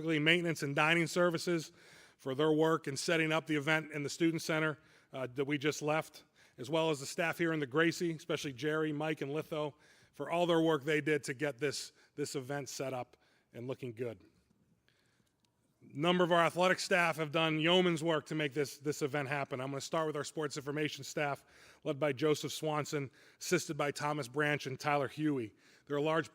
specifically maintenance and dining services, for their work in setting up the event in the Student Center that we just left, as well as the staff here in the Gracie, especially Jerry, Mike, and Litho, for all their work they did to get this event set up and looking good. A number of our athletic staff have done yeoman's work to make this event happen. I'm going to start with our sports information staff, led by Joseph Swanson, assisted by Thomas Branch and Tyler Huey. They're a large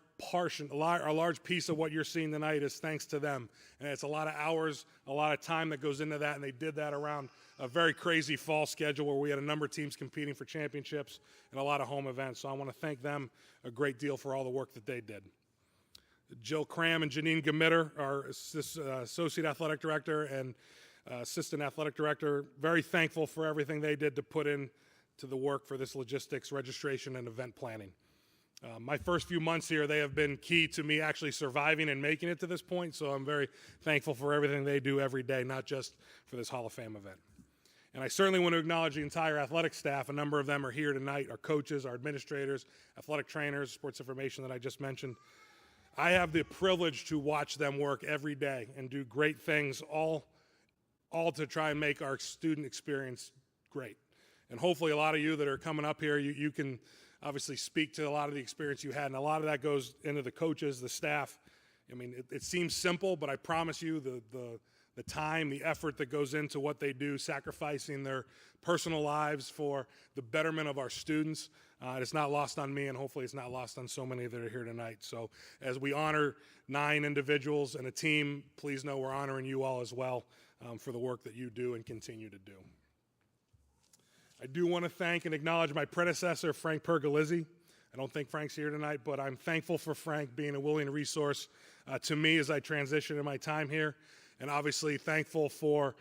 piece of what you're seeing tonight is thanks to them. And it's a lot of hours, a lot of time that goes into that, and they did that around a very crazy fall schedule where we had a number of teams competing for championships and a lot of home events. So I want to thank them a great deal for all the work that they did. Jill Cram and Janine Gamitter, our Associate Athletic Director and Assistant Athletic Director, very thankful for everything they did to put in to the work for this logistics, registration, and event planning. My first few months here, they have been key to me actually surviving and making it to this point, so I'm very thankful for everything they do every day, not just for this Hall of Fame event. And I certainly want to acknowledge the entire athletic staff. A number of them are here tonight, our coaches, our administrators, athletic trainers, sports information that I just mentioned. I have the privilege to watch them work every day and do great things, all to try and make our student experience great. And hopefully a lot of you that are coming up here, you can obviously speak to a lot of the experience you had, and a lot of that goes into the coaches, the staff. I mean, it seems simple, but I promise you the time, the effort that goes into what they do, sacrificing their personal lives for the betterment of our students, it's not lost on me, and hopefully it's not lost on so many that are here tonight. So as we honor 9 individuals and a team, please know we're honoring you all as well for the work that you do and continue to do. I do want to thank and acknowledge my predecessor, Frank Pergolizzi. I don't think Frank's here tonight, but I'm thankful for Frank being a willing resource to me as I transition in my time here, and obviously thankful for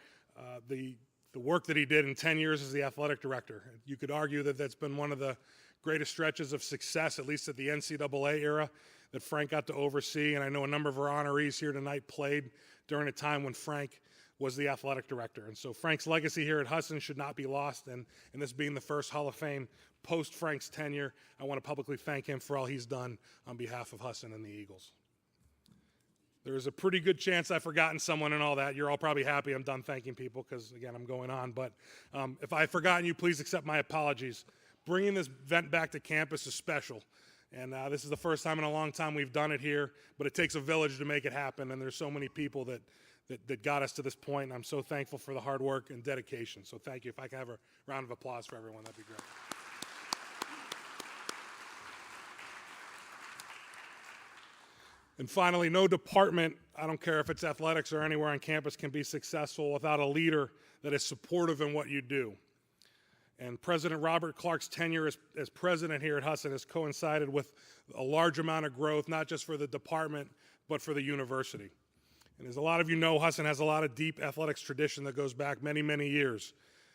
the work that he did in 10 years as the athletic director. You could argue that that's been one of the greatest stretches of success, at least at the NCAA era, that Frank got to oversee, and I know a number of our honorees here tonight played during a time when Frank was the athletic director. And so Frank's legacy here at Husson should not be lost, and this being the first Hall of Fame post Frank's tenure, I want to publicly thank him for all he's done on behalf of Husson and the Eagles. There's a pretty good chance I've forgotten someone and all that. You're all probably happy I'm done thanking people because, again, I'm going on. But if I've forgotten you, please accept my apologies. Bringing this event back to campus is special. And this is the first time in a long time we've done it here, but it takes a village to make it happen, and there's so many people that got us to this point, and I'm so thankful for the hard work and dedication. So thank you. If I can have a round of applause for everyone, that'd be great. And finally, no department, I don't care if it's athletics or anywhere on campus, can be successful without a leader that is supportive in what you do. And President Robert Clark's tenure as president here at Husson has coincided with a large amount of growth, not just for the department, but for the university. And as a lot of you know, Husson has a lot of deep athletics tradition that goes back many, many years.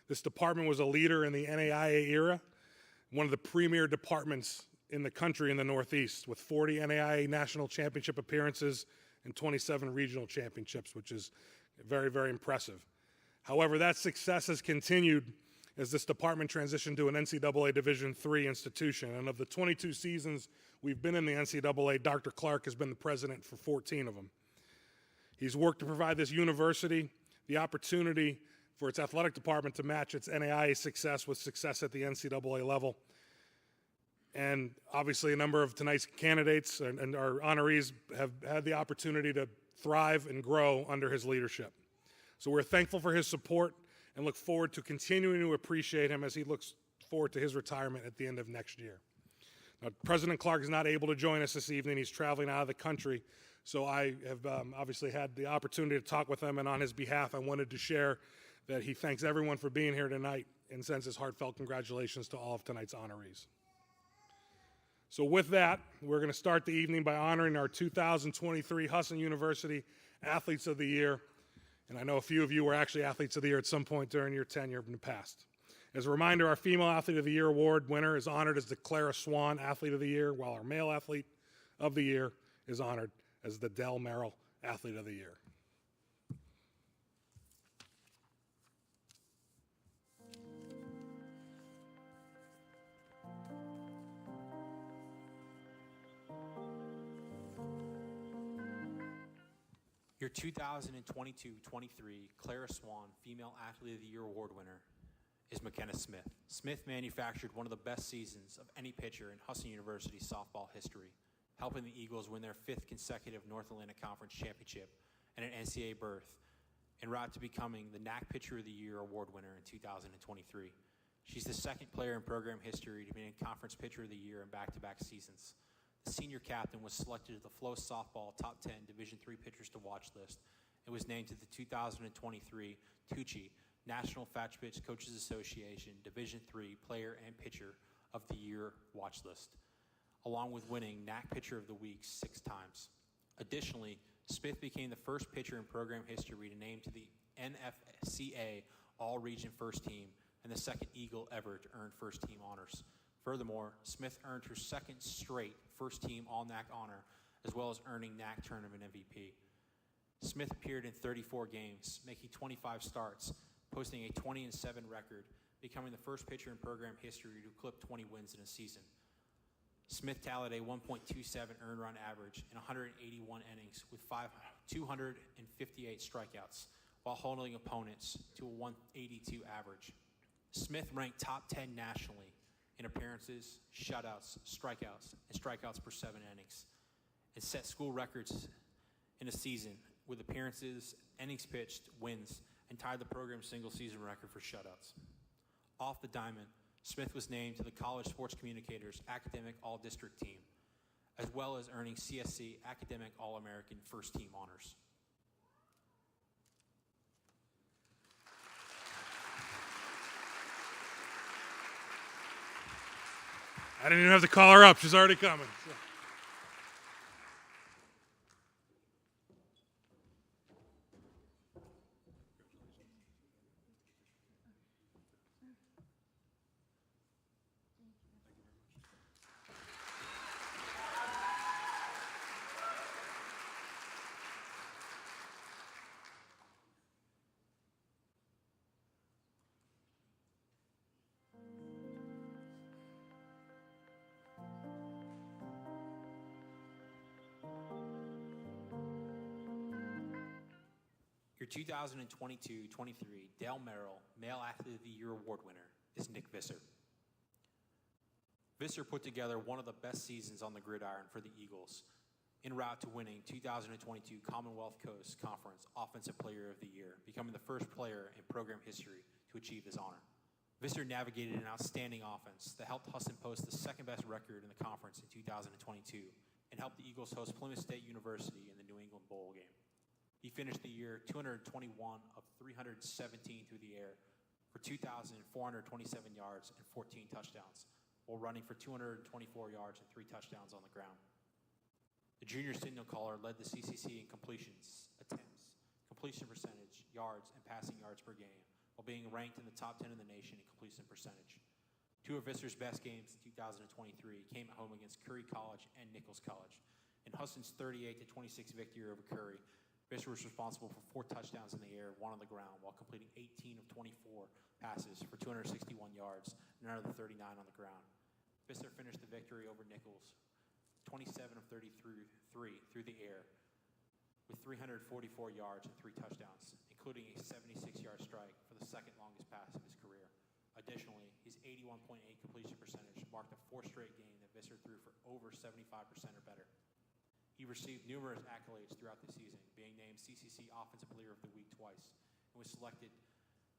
This department was a leader in the NAIA era, one of the premier departments in the country in the Northeast, with 40 NAIA national championship appearances and 27 regional championships, which is very, very impressive. However, that success has continued as this department transitioned to an NCAA Division III institution. And of the 22 seasons we've been in the NCAA, Dr. Clark has been the president for 14 of them. He's worked to provide this university the opportunity for its athletic department to match its NAIA success with success at the NCAA level. And obviously a number of tonight's candidates and our honorees have had the opportunity to thrive and grow under his leadership. So we're thankful for his support and look forward to continuing to appreciate him as he looks forward to his retirement at the end of next year. Now, President Clark is not able to join us this evening. He's traveling out of the country. So I have obviously had the opportunity to talk with him, and on his behalf, I wanted to share that he thanks everyone for being here tonight and sends his heartfelt congratulations to all of tonight's honorees. So with that, we're going to start the evening by honoring our 2023 Husson University Athletes of the Year. And I know a few of you were actually Athletes of the Year at some point during your tenure in the past. As a reminder, our Female Athlete of the Year award winner is honored as the Clara Swan Athlete of the Year, while our Male Athlete of the Year is honored as the Del Merrill Athlete of the Year. Your Your 2022-23 Clara Swan Female Athlete of the Year award winner is McKenna Smith. Smith manufactured one of the best seasons of any pitcher in Husson University softball history, helping the Eagles win their 5th consecutive North Atlantic Conference championship and an NCAA berth, en route to becoming the NAC Pitcher of the Year award winner in 2023. She's the second player in program history to be named Conference Pitcher of the Year in back-to-back seasons. The senior captain was selected to the Flow Softball Top 10 Division III Pitchers to Watch list and was named to the 2023 Tucci National Fat Pitch Coaches Association Division III Player and Pitcher of the Year watch list, along with winning NAC Pitcher of the Week 6 times. Additionally, Smith became the first pitcher in program history to name to the NFCA All-Region First Team and the second Eagle ever to earn First Team honors. Furthermore, Smith earned her second straight First Team All-NAC honor, as well as earning NAC Tournament MVP. Smith appeared in 34 games, making 25 starts, posting a 20-7 record, becoming the first pitcher in program history to clip 20 wins in a season. Smith tallied a 1.27 earned run average in 181 innings with 258 strikeouts, while holding opponents to a 182 average. Smith ranked top 10 nationally in appearances, shutouts, strikeouts, and strikeouts per 7 innings, and set school records in a season with appearances, innings pitched, wins, and tied the program's single-season record for shutouts. Off the diamond, Smith was named to the College Sports Communicators Academic All-District Team, as well as earning CSC Academic All-American First Team honors. I didn't even have to call her up. She's already coming. So. Your 2022-23 Dale Merrill Male Athlete of the Year award winner is Nick Visser. Visser put together one of the best seasons on the gridiron for the Eagles, en route to winning 2022 Commonwealth Coast Conference Offensive Player of the Year, becoming the first player in program history to achieve this honor. Visser navigated an outstanding offense that helped Husson post the second-best record in the conference in 2022 and helped the Eagles host Plymouth State University in the New England Bowl game. He finished the year 221 of 317 through the air for 2,427 yards and 14 touchdowns, while running for 224 yards and 3 touchdowns on the ground. The junior signal caller led the CCC in completions, attempts, completion percentage, yards, and passing yards per game, while being ranked in the top 10 in the nation in completion percentage. 2 of Visser's best games in 2023 came at home against Curry College and Nichols College. In Husson's 38-26 victory over Curry, Visser was responsible for 4 touchdowns in the air, 1 on the ground, while completing 18 of 24 passes for 261 yards and another 39 on the ground. Visser finished the victory over Nichols 27 of 33 through the air with 344 yards and 3 touchdowns, including a 76-yard strike for the second longest pass of his career. Additionally, his 81.8 completion percentage marked the 4th straight game that Visser threw for over 75% or better. He received numerous accolades throughout the season, being named CCC Offensive Player of the Week twice, and was selected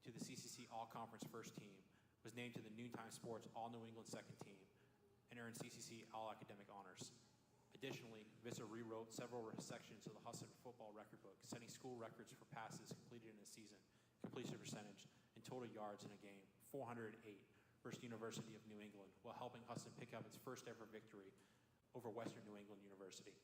to the CCC All-Conference First Team, was named to the Noontime Sports All-New England Second Team, and earned CCC All-Academic honors. Additionally, Visser rewrote several sections of the Husson football record book, setting school records for passes completed in a season, completion percentage, and total yards in a game, 408, versus University of New England, while helping Husson pick up its first ever victory over Western New England University.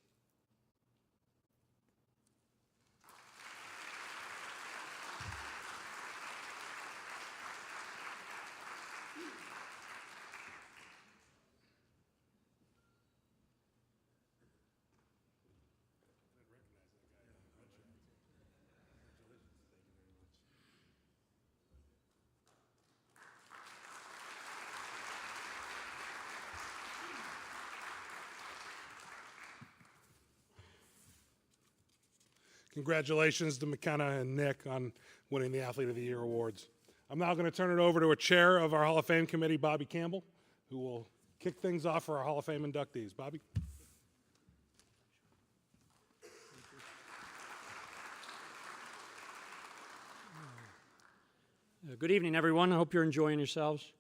Congratulations to McKenna and Nick on winning the Athlete of the Year awards. I'm now going to turn it over to a chair of our Hall of Fame committee, Bobby Campbell, who will kick things off for our Hall of Fame inductees. Bobby? Good evening, everyone. I hope you're enjoying yourselves.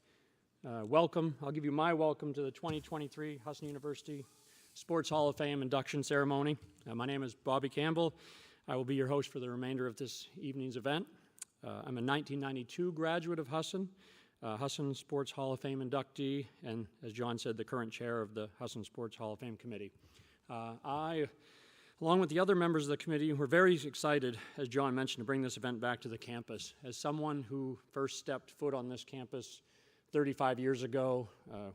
Welcome. I'll give you my welcome to the 2023 Husson University Sports Hall of Fame induction ceremony. My name is Bobby Campbell. I will be your host for the remainder of this evening's event. I'm a 1992 graduate of Husson, Husson Sports Hall of Fame inductee, and as John said, the current chair of the Husson Sports Hall of Fame committee. I, along with the other members of the committee, were very excited, as John mentioned, to bring this event back to the campus. As someone who first stepped foot on this campus 35 years ago,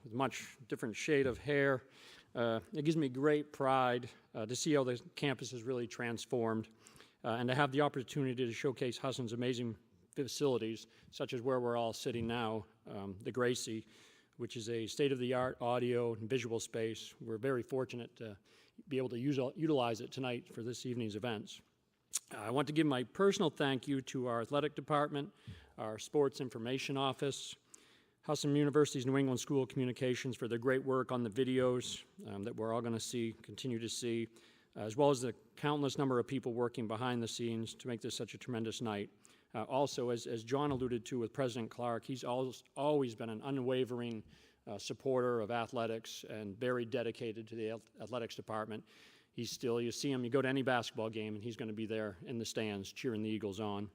with much different shade of hair, it gives me great pride to see how the campus has really transformed, and to have the opportunity to showcase Husson's amazing facilities, such as where we're all sitting now, the Gracie, which is a state-of-the-art audio and visual space. We're very fortunate to be able to utilize it tonight for this evening's events. I want to give my personal thank you to our athletic department, our sports information office, Husson University's New England School of Communications for their great work on the videos that we're all going to continue to see, as well as the countless number of people working behind the scenes to make this such a tremendous night. Also, as John alluded to with President Clark, he's always been an unwavering supporter of athletics and very dedicated to the athletics department. You see him, you go to any basketball game, and he's going to be there in the stands cheering the Eagles on.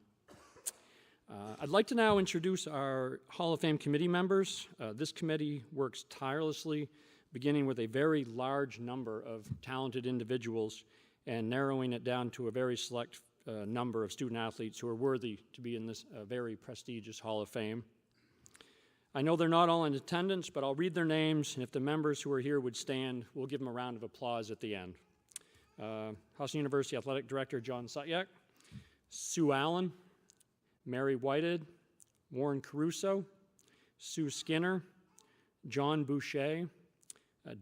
I'd like to now introduce our Hall of Fame committee members. This committee works tirelessly, beginning with a very large number of talented individuals and narrowing it down to a very select number of student athletes who are worthy to be in this very prestigious Hall of Fame. I know they're not all in attendance, but I'll read their names, and if the members who are here would stand, we'll give them a round of applause at the end. Husson University Athletic Director John Sutyak, Sue Allen, Mary Whitehead, Warren Caruso, Sue Skinner, John Boucher,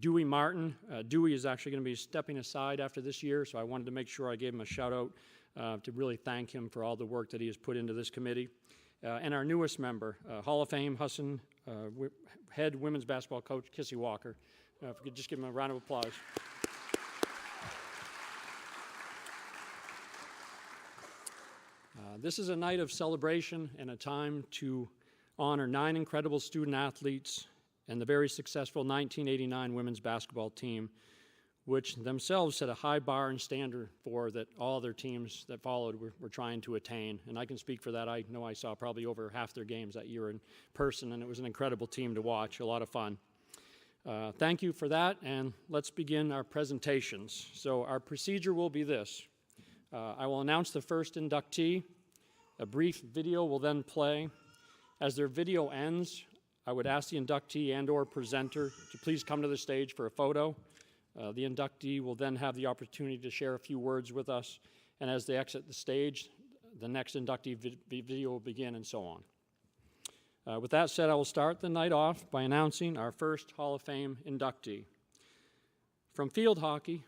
Dewey Martin. Dewey is actually going to be stepping aside after this year, so I wanted to make sure I gave him a shout out to really thank him for all the work that he has put into this committee. And our newest member, Hall of Fame Husson head women's basketball coach, Kissy Walker. If we could just give him a round of applause. This is a night of celebration and a time to honor 9 incredible student athletes and the very successful 1989 women's basketball team, which themselves set a high bar and standard for that all other teams that followed were trying to attain. And I can speak for that. I know I saw probably over half their games that year in person, and it was an incredible team to watch, a lot of fun. Thank you for that, and let's begin our presentations. So our procedure will be this. I will announce the first inductee. A brief video will then play. As their video ends, I would ask the inductee and/or presenter to please come to the stage for a photo. The inductee will then have the opportunity to share a few words with us, and as they exit the stage, the next inductee video will begin, and so on. With that said, I will start the night off by announcing our first Hall of Fame inductee. From field hockey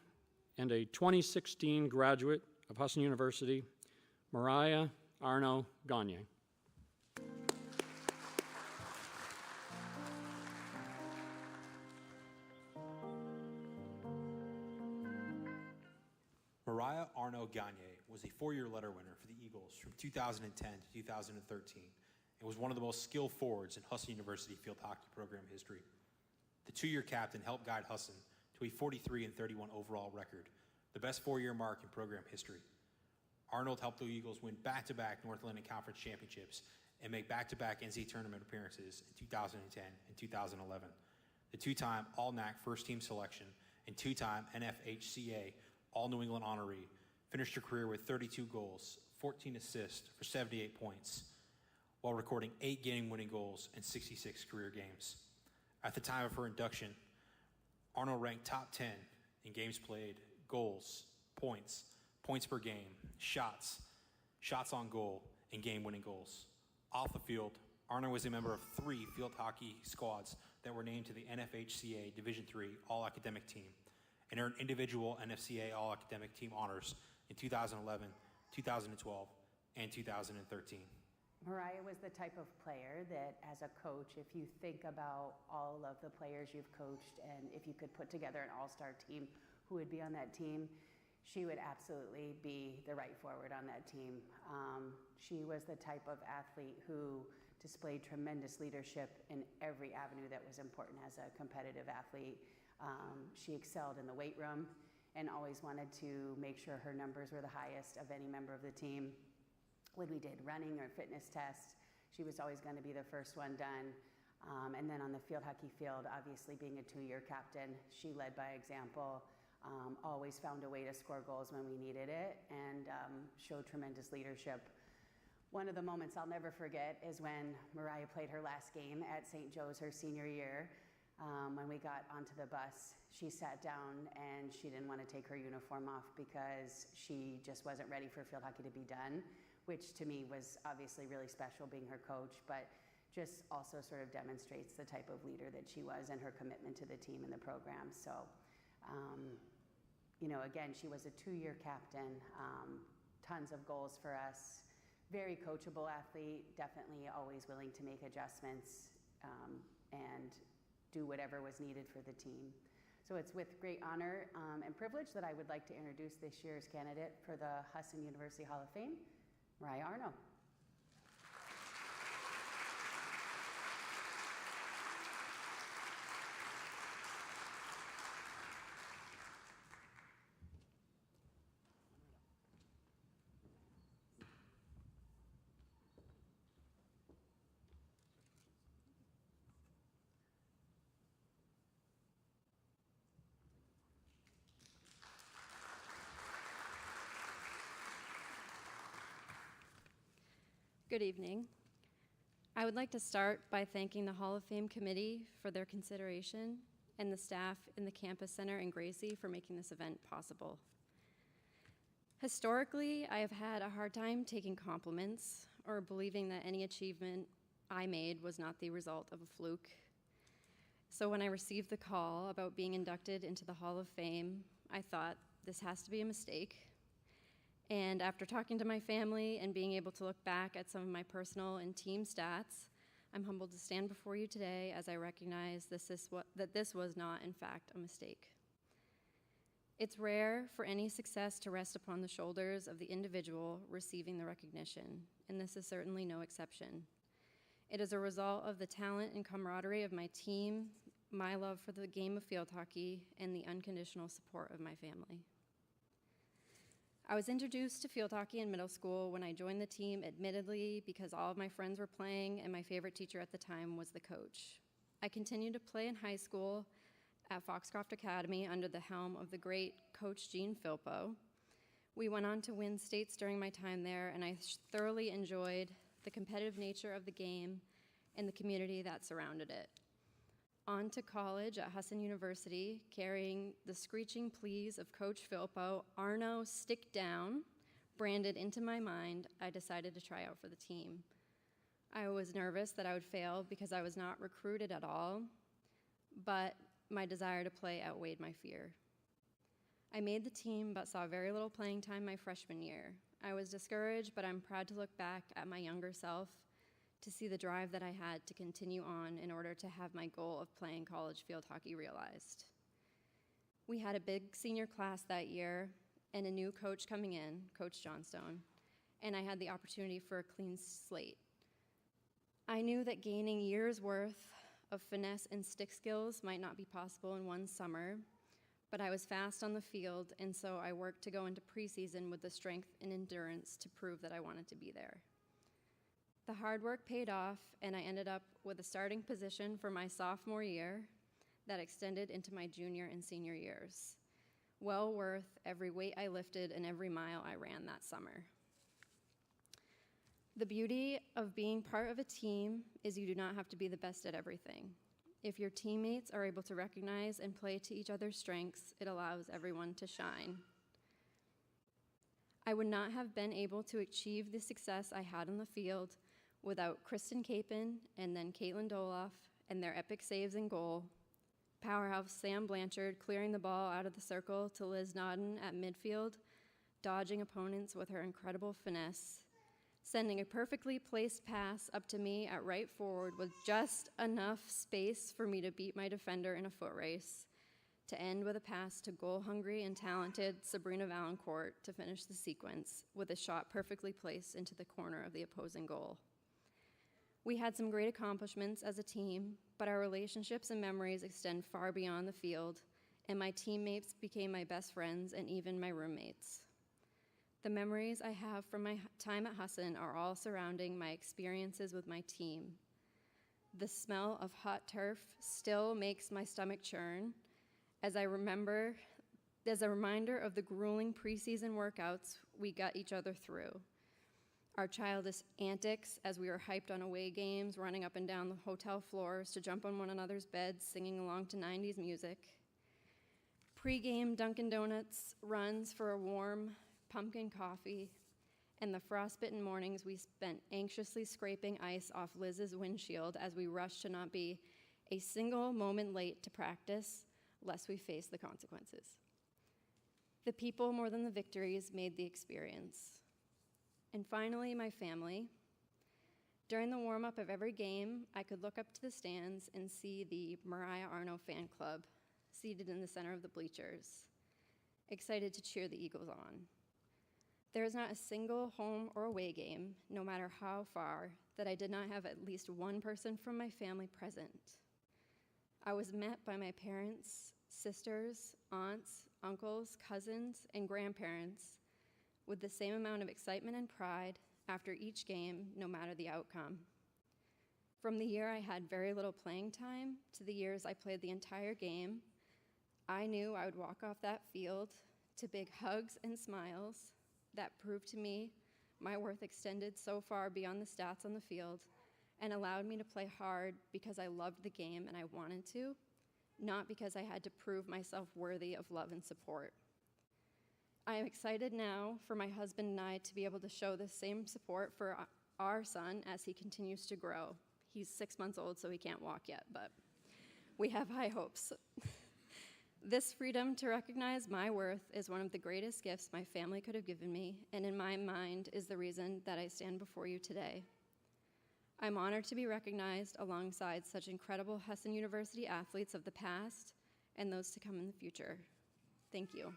and a 2016 graduate of Husson University, Mariah Arnaud Gagne. Mariah Arnaud Gagne was a 4-year letter winner for the Eagles from 2010 to 2013 and was one of the most skilled forwards in Husson University field hockey program history. The 2-year captain helped guide Husson to a 43-31 overall record, the best 4-year mark in program history. Arnold helped the Eagles win back-to-back North Atlantic Conference championships and make back-to-back NCAA tournament appearances in 2010 and 2011. The 2-time All-NAC first-team selection and 2-time NFHCA All-New England honoree, finished her career with 32 goals, 14 assists for 78 points, while recording 8 game-winning goals in 66 career games. At the time of her induction, Arnold ranked top 10 in games played, goals, points per game, shots on goal, and game-winning goals. Off the field, Arnold was a member of 3 field hockey squads that were named to the NFHCA Division III All-Academic Team and earned individual NFCA All-Academic Team honors in 2011 2012, and 2013. Mariah was the type of player that, as a coach, if you think about all of the players you've coached and if you could put together an all-star team, who would be on that team, she would absolutely be the right forward on that team. She was the type of athlete who displayed tremendous leadership in every avenue that was important as a competitive athlete. She excelled in the weight room and always wanted to make sure her numbers were the highest of any member of the team. When we did running or fitness tests, she was always going to be the first one done. And then on the field hockey field, obviously being a 2-year captain, she led by example, always found a way to score goals when we needed it, and showed tremendous leadership. One of the moments I'll never forget is when Mariah played her last game at St. Joe's her senior year. When we got onto the bus, she sat down and she didn't want to take her uniform off because she just wasn't ready for field hockey to be done, which to me was obviously really special being her coach, but just also sort of demonstrates the type of leader that she was and her commitment to the team and the program. So, again, she was a 2-year captain, tons of goals for us, very coachable athlete, definitely always willing to make adjustments and do whatever was needed for the team. So it's with great honor and privilege that I would like to introduce this year's candidate for the Husson University Hall of Fame, Mariah Arno. Good evening. I would like to start by thanking the Hall of Fame committee for their consideration and the staff in the Campus Center in Gracie for making this event possible. Historically, I have had a hard time taking compliments or believing that any achievement I made was not the result of a fluke. So when I received the call about being inducted into the Hall of Fame, I thought, this has to be a mistake. And after talking to my family and being able to look back at some of my personal and team stats, I'm humbled to stand before you today as I recognize that this was not, in fact, a mistake. It's rare for any success to rest upon the shoulders of the individual receiving the recognition, and this is certainly no exception. It is a result of the talent and camaraderie of my team, my love for the game of field hockey, and the unconditional support of my family. I was introduced to field hockey in middle school when I joined the team, admittedly because all of my friends were playing and my favorite teacher at the time was the coach. I continued to play in high school at Foxcroft Academy under the helm of the great Coach Gene Philpo. We went on to win states during my time there, and I thoroughly enjoyed the competitive nature of the game and the community that surrounded it. On to college at Husson University, carrying the screeching pleas of Coach Philpo, Arno, stick down, branded into my mind, I decided to try out for the team. I was nervous that I would fail because I was not recruited at all, but my desire to play outweighed my fear. I made the team but saw very little playing time my freshman year. I was discouraged, but I'm proud to look back at my younger self to see the drive that I had to continue on in order to have my goal of playing college field hockey realized. We had a big senior class that year and a new coach coming in, Coach Johnstone, and I had the opportunity for a clean slate. I knew that gaining years' worth of finesse and stick skills might not be possible in one summer, but I was fast on the field, and so I worked to go into preseason with the strength and endurance to prove that I wanted to be there. The hard work paid off, and I ended up with a starting position for my sophomore year that extended into my junior and senior years. Well worth every weight I lifted and every mile I ran that summer. The beauty of being part of a team is you do not have to be the best at everything. If your teammates are able to recognize and play to each other's strengths, it allows everyone to shine. I would not have been able to achieve the success I had on the field without Kristen Capon and then Caitlin Doloff and their epic saves in goal, powerhouse Sam Blanchard clearing the ball out of the circle to Liz Nodden at midfield, dodging opponents with her incredible finesse, sending a perfectly placed pass up to me at right forward with just enough space for me to beat my defender in a foot race, to end with a pass to goal-hungry and talented Sabrina Valancourt to finish the sequence with a shot perfectly placed into the corner of the opposing goal. We had some great accomplishments as a team, but our relationships and memories extend far beyond the field, and my teammates became my best friends and even my roommates. The memories I have from my time at Husson are all surrounding my experiences with my team. The smell of hot turf still makes my stomach churn as a reminder of the grueling preseason workouts we got each other through. Our childish antics as we were hyped on away games, running up and down the hotel floors to jump on one another's beds, singing along to 90s music. Pre-game Dunkin' Donuts runs for a warm pumpkin coffee, and the frostbitten mornings we spent anxiously scraping ice off Liz's windshield as we rushed to not be a single moment late to practice, lest we face the consequences. The people more than the victories made the experience. And finally, my family. During the warm-up of every game, I could look up to the stands and see the Mariah Arno fan club seated in the center of the bleachers, excited to cheer the Eagles on. There is not a single home or away game, no matter how far, that I did not have at least one person from my family present. I was met by my parents, sisters, aunts, uncles, cousins, and grandparents with the same amount of excitement and pride after each game, no matter the outcome. From the year I had very little playing time to the years I played the entire game, I knew I would walk off that field to big hugs and smiles that proved to me my worth extended so far beyond the stats on the field and allowed me to play hard because I loved the game and I wanted to, not because I had to prove myself worthy of love and support. I am excited now for my husband and I to be able to show the same support for our son as he continues to grow. He's 6 months old, so he can't walk yet, but we have high hopes. This freedom to recognize my worth is one of the greatest gifts my family could have given me, and in my mind is the reason that I stand before you today. I'm honored to be recognized alongside such incredible Husson University athletes of the past and those to come in the future. Thank you.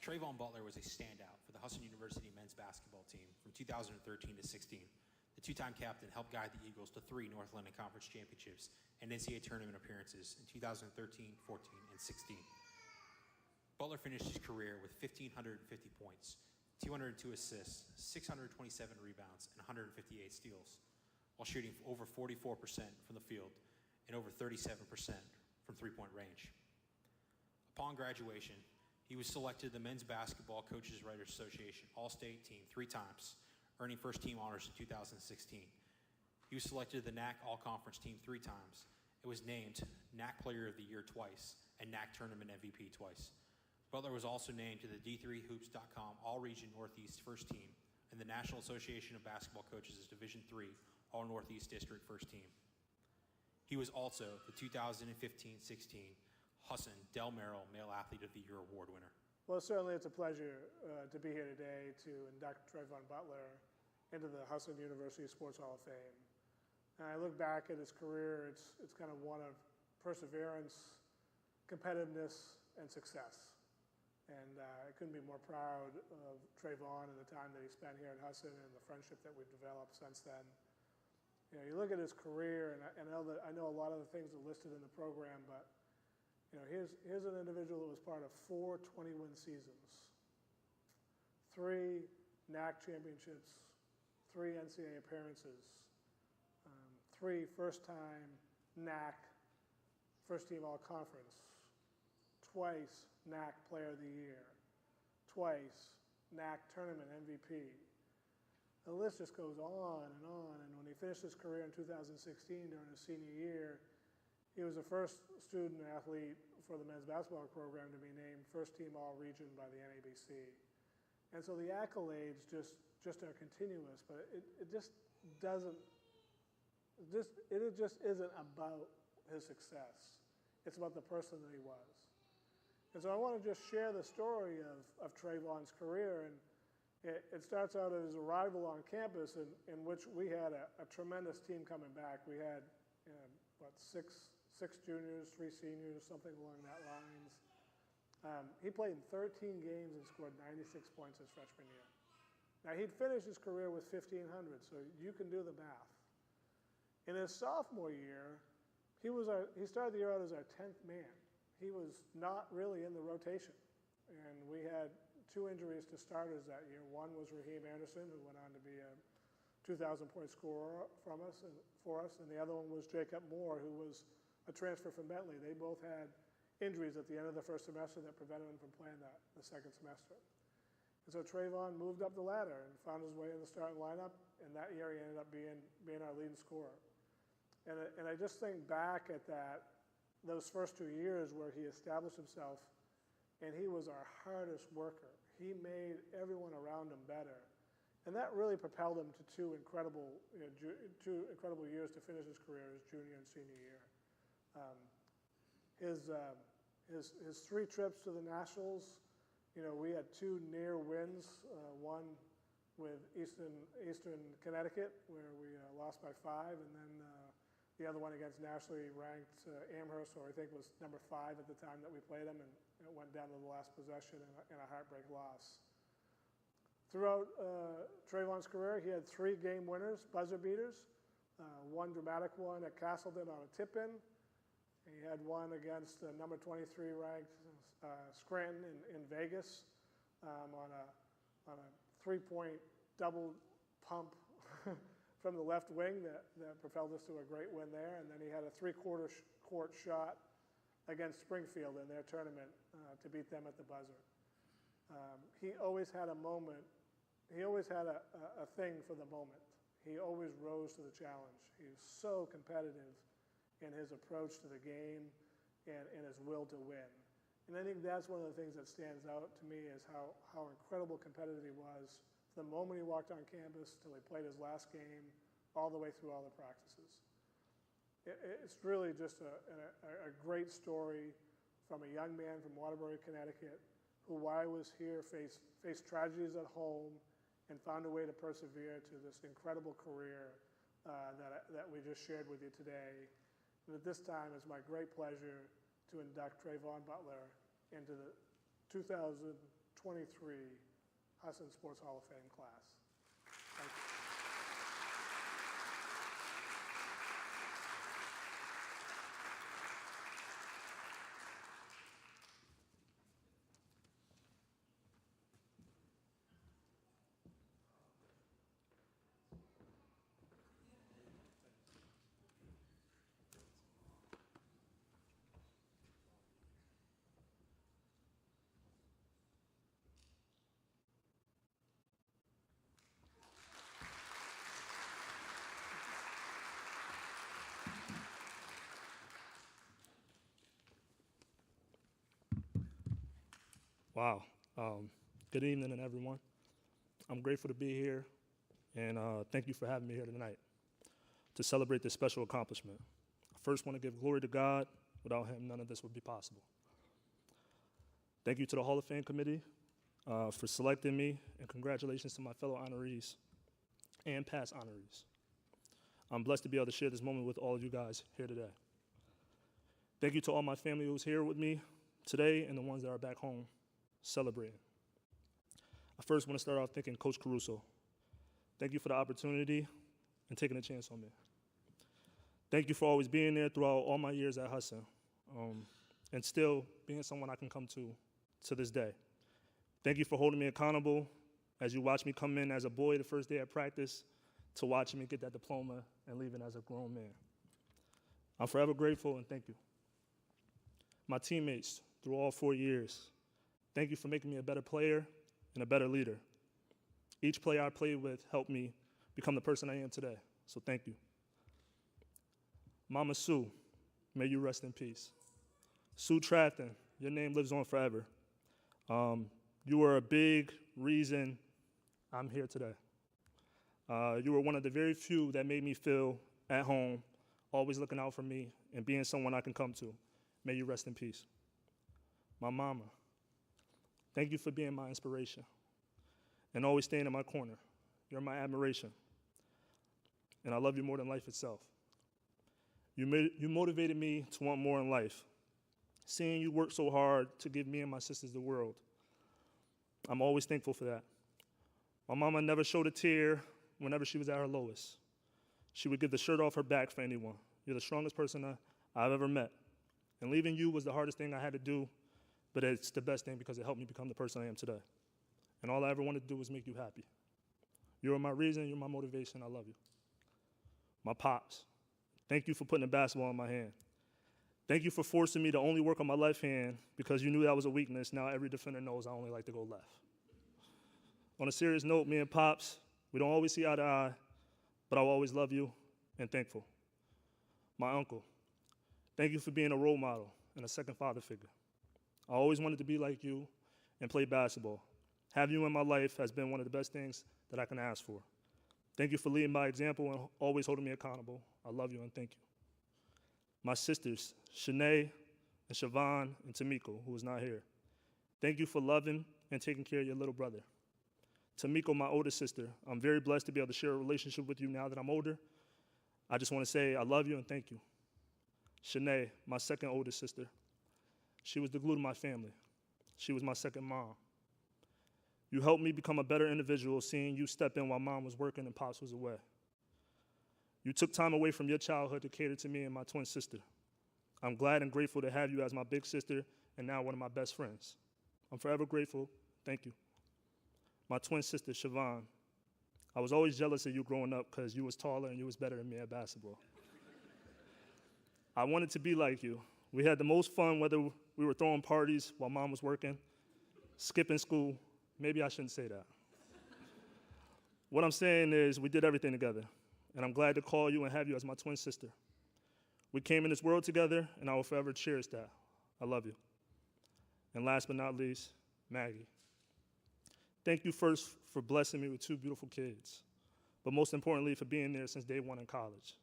Trayvon Butler was a standout for the Husson University men's basketball team from 2013 to 16. The two-time captain helped guide the Eagles to 3 North London Conference championships and NCAA tournament appearances in 2013, 14, and 16. Butler finished his career with 1,550 points, 202 assists, 627 rebounds, and 158 steals, while shooting over 44% from the field and over 37% from three-point range. Upon graduation, he was selected to the Men's Basketball Coaches Writers Association All-State Team 3 times, earning first-team honors in 2016. He was selected to the NAC All-Conference Team 3 times. It was named NAC Player of the Year twice and NAC Tournament MVP twice. Butler was also named to the D3Hoops.com All-Region Northeast First Team and the National Association of Basketball Coaches' Division III All-Northeast District First Team. He was also the 2015-16 Husson Del Merrill Male Athlete of the Year Award winner. Well, certainly it's a pleasure to be here today to induct Trayvon Butler into the Husson University Sports Hall of Fame. And I look back at his career, it's kind of one of perseverance, competitiveness, and success. And I couldn't be more proud of Trayvon and the time that he spent here at Husson and the friendship that we've developed since then. You know, you look at his career, and I know a lot of the things are listed in the program, but you know, here's an individual that was part of 4 20-win seasons, 3 NAC championships, 3 NCAA appearances, 3 first-time NAC first-team all-conference, twice NAC Player of the Year, twice NAC Tournament MVP. The list just goes on, and when he finished his career in 2016 during his senior year, He was the first student athlete for the men's basketball program to be named first team all-region by the NABC. And so the accolades just are continuous, but it just doesn't, it just isn't about his success. It's about the person that he was. And so I want to just share the story of Trayvon's career. And it starts out at his arrival on campus, in which we had a tremendous team coming back. We had, six juniors, 3 seniors, something along that lines. He played in 13 games and scored 96 points his freshman year. Now, he'd finished his career with 1,500, so you can do the math. In his sophomore year, he started the year out as our 10th man. He was not really in the rotation. And we had 2 injuries to starters that year. One was Raheem Anderson, who went on to be a 2,000-point scorer for us, and the other one was Jacob Moore, who was a transfer from Bentley. They both had injuries at the end of the first semester that prevented them from playing the second semester. And so Trayvon moved up the ladder and found his way in the starting lineup, and that year he ended up being our leading scorer. And I just think back at those first 2 years where he established himself, and he was our hardest worker. He made everyone around him better. And that really propelled him to two incredible years to finish his career, his junior and senior year. His 3 trips to the Nationals, we had 2 near wins, one with Eastern Connecticut, where we lost by 5, and then the other one against nationally ranked Amherst, or I think was number 5 at the time that we played them, and it went down to the last possession in a heartbreak loss. Throughout Trayvon's career, he had 3 game winners, buzzer beaters, one dramatic one at Castleton on a tip-in. He had one against number 23 ranked Scranton in Vegas on a 3-point double pump from the left wing that propelled us to a great win there. And then he had a 3/4 court shot against Springfield in their tournament to beat them at the buzzer. He always had a moment. He always had a thing for the moment. He always rose to the challenge. He was so competitive in his approach to the game and his will to win. And I think that's one of the things that stands out to me is how incredible competitive he was from the moment he walked on campus till he played his last game, all the way through all the practices. It's really just a great story from a young man from Waterbury, Connecticut, who while he was here faced tragedies at home and found a way to persevere to this incredible career that we just shared with you today. And at this time, it's my great pleasure to induct Trayvon Butler into the 2023 Husson Sports Hall of Fame class. Thank you. Wow. Good evening, everyone. I'm grateful to be here, and thank you for having me here tonight to celebrate this special accomplishment. I first want to give glory to God. Without him, none of this would be possible. Thank you to the Hall of Fame Committee for selecting me, and congratulations to my fellow honorees and past honorees. I'm blessed to be able to share this moment with all of you guys here today. Thank you to all my family who's here with me today and the ones that are back home celebrating. I first want to start off thanking Coach Caruso. Thank you for the opportunity and taking a chance on me. Thank you for always being there throughout all my years at Husson, and still being someone I can come to this day. Thank you for holding me accountable as you watch me come in as a boy the first day at practice to watching me get that diploma and leaving as a grown man. I'm forever grateful, and thank you. My teammates through all 4 years, thank you for making me a better player and a better leader. Each player I played with helped me become the person I am today, so thank you. Mama Sue, may you rest in peace. Sue Trafton, your name lives on forever. You were a big reason I'm here today. You were one of the very few that made me feel at home, always looking out for me and being someone I can come to. May you rest in peace. My mama, thank you for being my inspiration and always staying in my corner. You're my admiration, and I love you more than life itself. You motivated me to want more in life. Seeing you work so hard to give me and my sisters the world, I'm always thankful for that. My mama never showed a tear whenever she was at her lowest. She would give the shirt off her back for anyone. You're the strongest person I've ever met. And leaving you was the hardest thing I had to do, but it's the best thing because it helped me become the person I am today. And all I ever wanted to do was make you happy. You're my reason, you're my motivation, I love you. My pops, thank you for putting a basketball in my hand. Thank you for forcing me to only work on my left hand because you knew that was a weakness. Now every defender knows I only like to go left. On a serious note, me and Pops, we don't always see eye to eye, but I'll always love you and thankful. My uncle, thank you for being a role model and a second father figure. I always wanted to be like you and play basketball. Having you in my life has been one of the best things that I can ask for. Thank you for leading by example and always holding me accountable. I love you and thank you. My sisters, Shanae and Siobhan and Tamiko, who is not here. Thank you for loving and taking care of your little brother. Tamiko, my older sister, I'm very blessed to be able to share a relationship with you now that I'm older. I just want to say I love you and thank you. Shanae, my second oldest sister, she was the glue to my family. She was my second mom. You helped me become a better individual seeing you step in while mom was working and Pops was away. You took time away from your childhood to cater to me and my twin sister. I'm glad and grateful to have you as my big sister and now one of my best friends. I'm forever grateful. Thank you. My twin sister, Siobhan. I was always jealous of you growing up because you was taller and you was better than me at basketball. I wanted to be like you. We had the most fun whether we were throwing parties while mom was working, skipping school. Maybe I shouldn't say that. What I'm saying is we did everything together, and I'm glad to call you and have you as my twin sister. We came in this world together, and I will forever cherish that. I love you. And last but not least, Maggie. Thank you first for blessing me with two beautiful kids, but most importantly for being there since day one in college.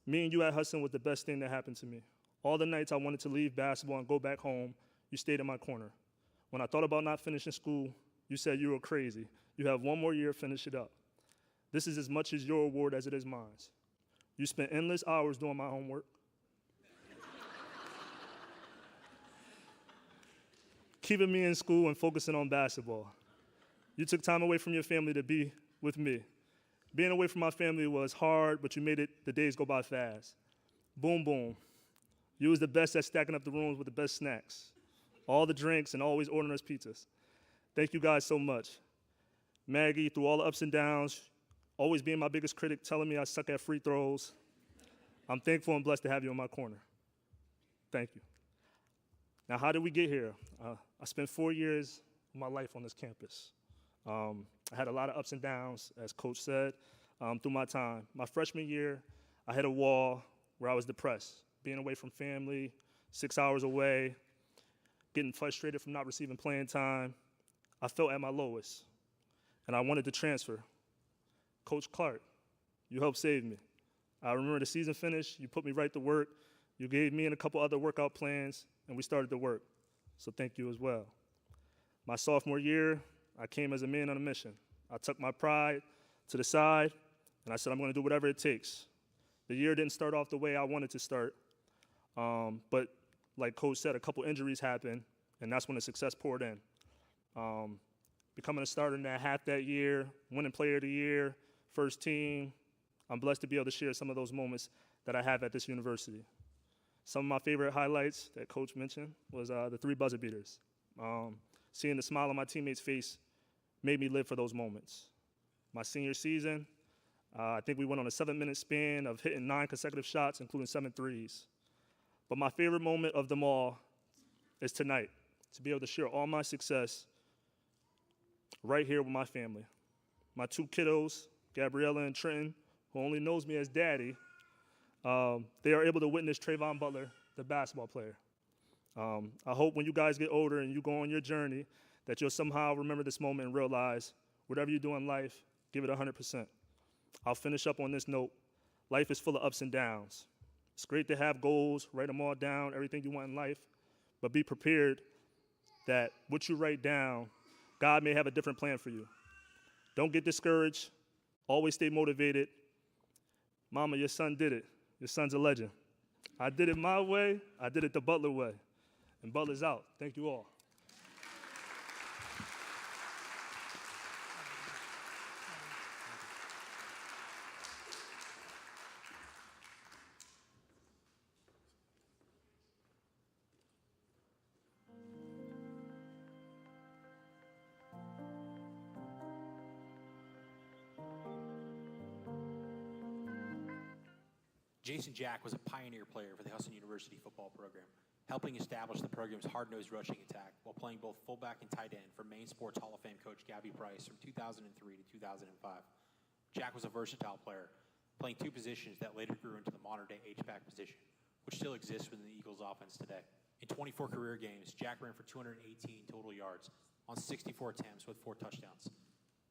Me and you at Husson was the best thing that happened to me. All the nights I wanted to leave basketball and go back home, you stayed in my corner. When I thought about not finishing school, you said you were crazy. You have one more year, finish it up. This is as much as your award as it is mine. You spent endless hours doing my homework, keeping me in school and focusing on basketball. You took time away from your family to be with me. Being away from my family was hard, but you made the days go by fast. Boom, boom. You was the best at stacking up the rooms with the best snacks, all the drinks, and always ordering us pizzas. Thank you guys so much. Maggie, through all the ups and downs, always being my biggest critic, telling me I suck at free throws. I'm thankful and blessed to have you in my corner. Thank you. Now, how did we get here? I spent 4 years of my life on this campus. I had a lot of ups and downs, as Coach said, through my time. My freshman year, I hit a wall where I was depressed, being away from family, 6 hours away, getting frustrated from not receiving playing time. I felt at my lowest, and I wanted to transfer. Coach Clark, you helped save me. I remember the season finished, you put me right to work, you gave me and a couple other workout plans, and we started to work. So thank you as well. My sophomore year, I came as a man on a mission. I took my pride to the side, and I said I'm going to do whatever it takes. The year didn't start off the way I wanted to start, but like Coach said, a couple injuries happened, and that's when the success poured in. Becoming a starter in that half that year, winning player of the year, first team, I'm blessed to be able to share some of those moments that I have at this university. Some of my favorite highlights that Coach mentioned was the 3 buzzer beaters. Seeing the smile on my teammates' face made me live for those moments. My senior season, I think we went on a 7-minute span of hitting 9 consecutive shots, including 7 threes. But my favorite moment of them all is tonight, to be able to share all my success right here with my family. My 2 kiddos, Gabriella and Trenton, who only knows me as Daddy, they are able to witness Trayvon Butler, the basketball player. I hope when you guys get older and you go on your journey that you'll somehow remember this moment and realize whatever you do in life, give it 100%. I'll finish up on this note. Life is full of ups and downs. It's great to have goals, write them all down, everything you want in life, but be prepared that what you write down, God may have a different plan for you. Don't get discouraged. Always stay motivated. Mama, your son did it. Your son's a legend. I did it my way. I did it the Butler way. And Butler's out. Thank you all. Jason Jack was a pioneer player for the Husson University football program, helping establish the program's hard-nosed rushing attack while playing both fullback and tight end for Maine Sports Hall of Fame coach Gabby Price from 2003 to 2005. Jack was a versatile player, playing two positions that later grew into the modern-day H-back position, which still exists within the Eagles' offense today. In 24 career games, Jack ran for 218 total yards on 64 attempts with 4 touchdowns,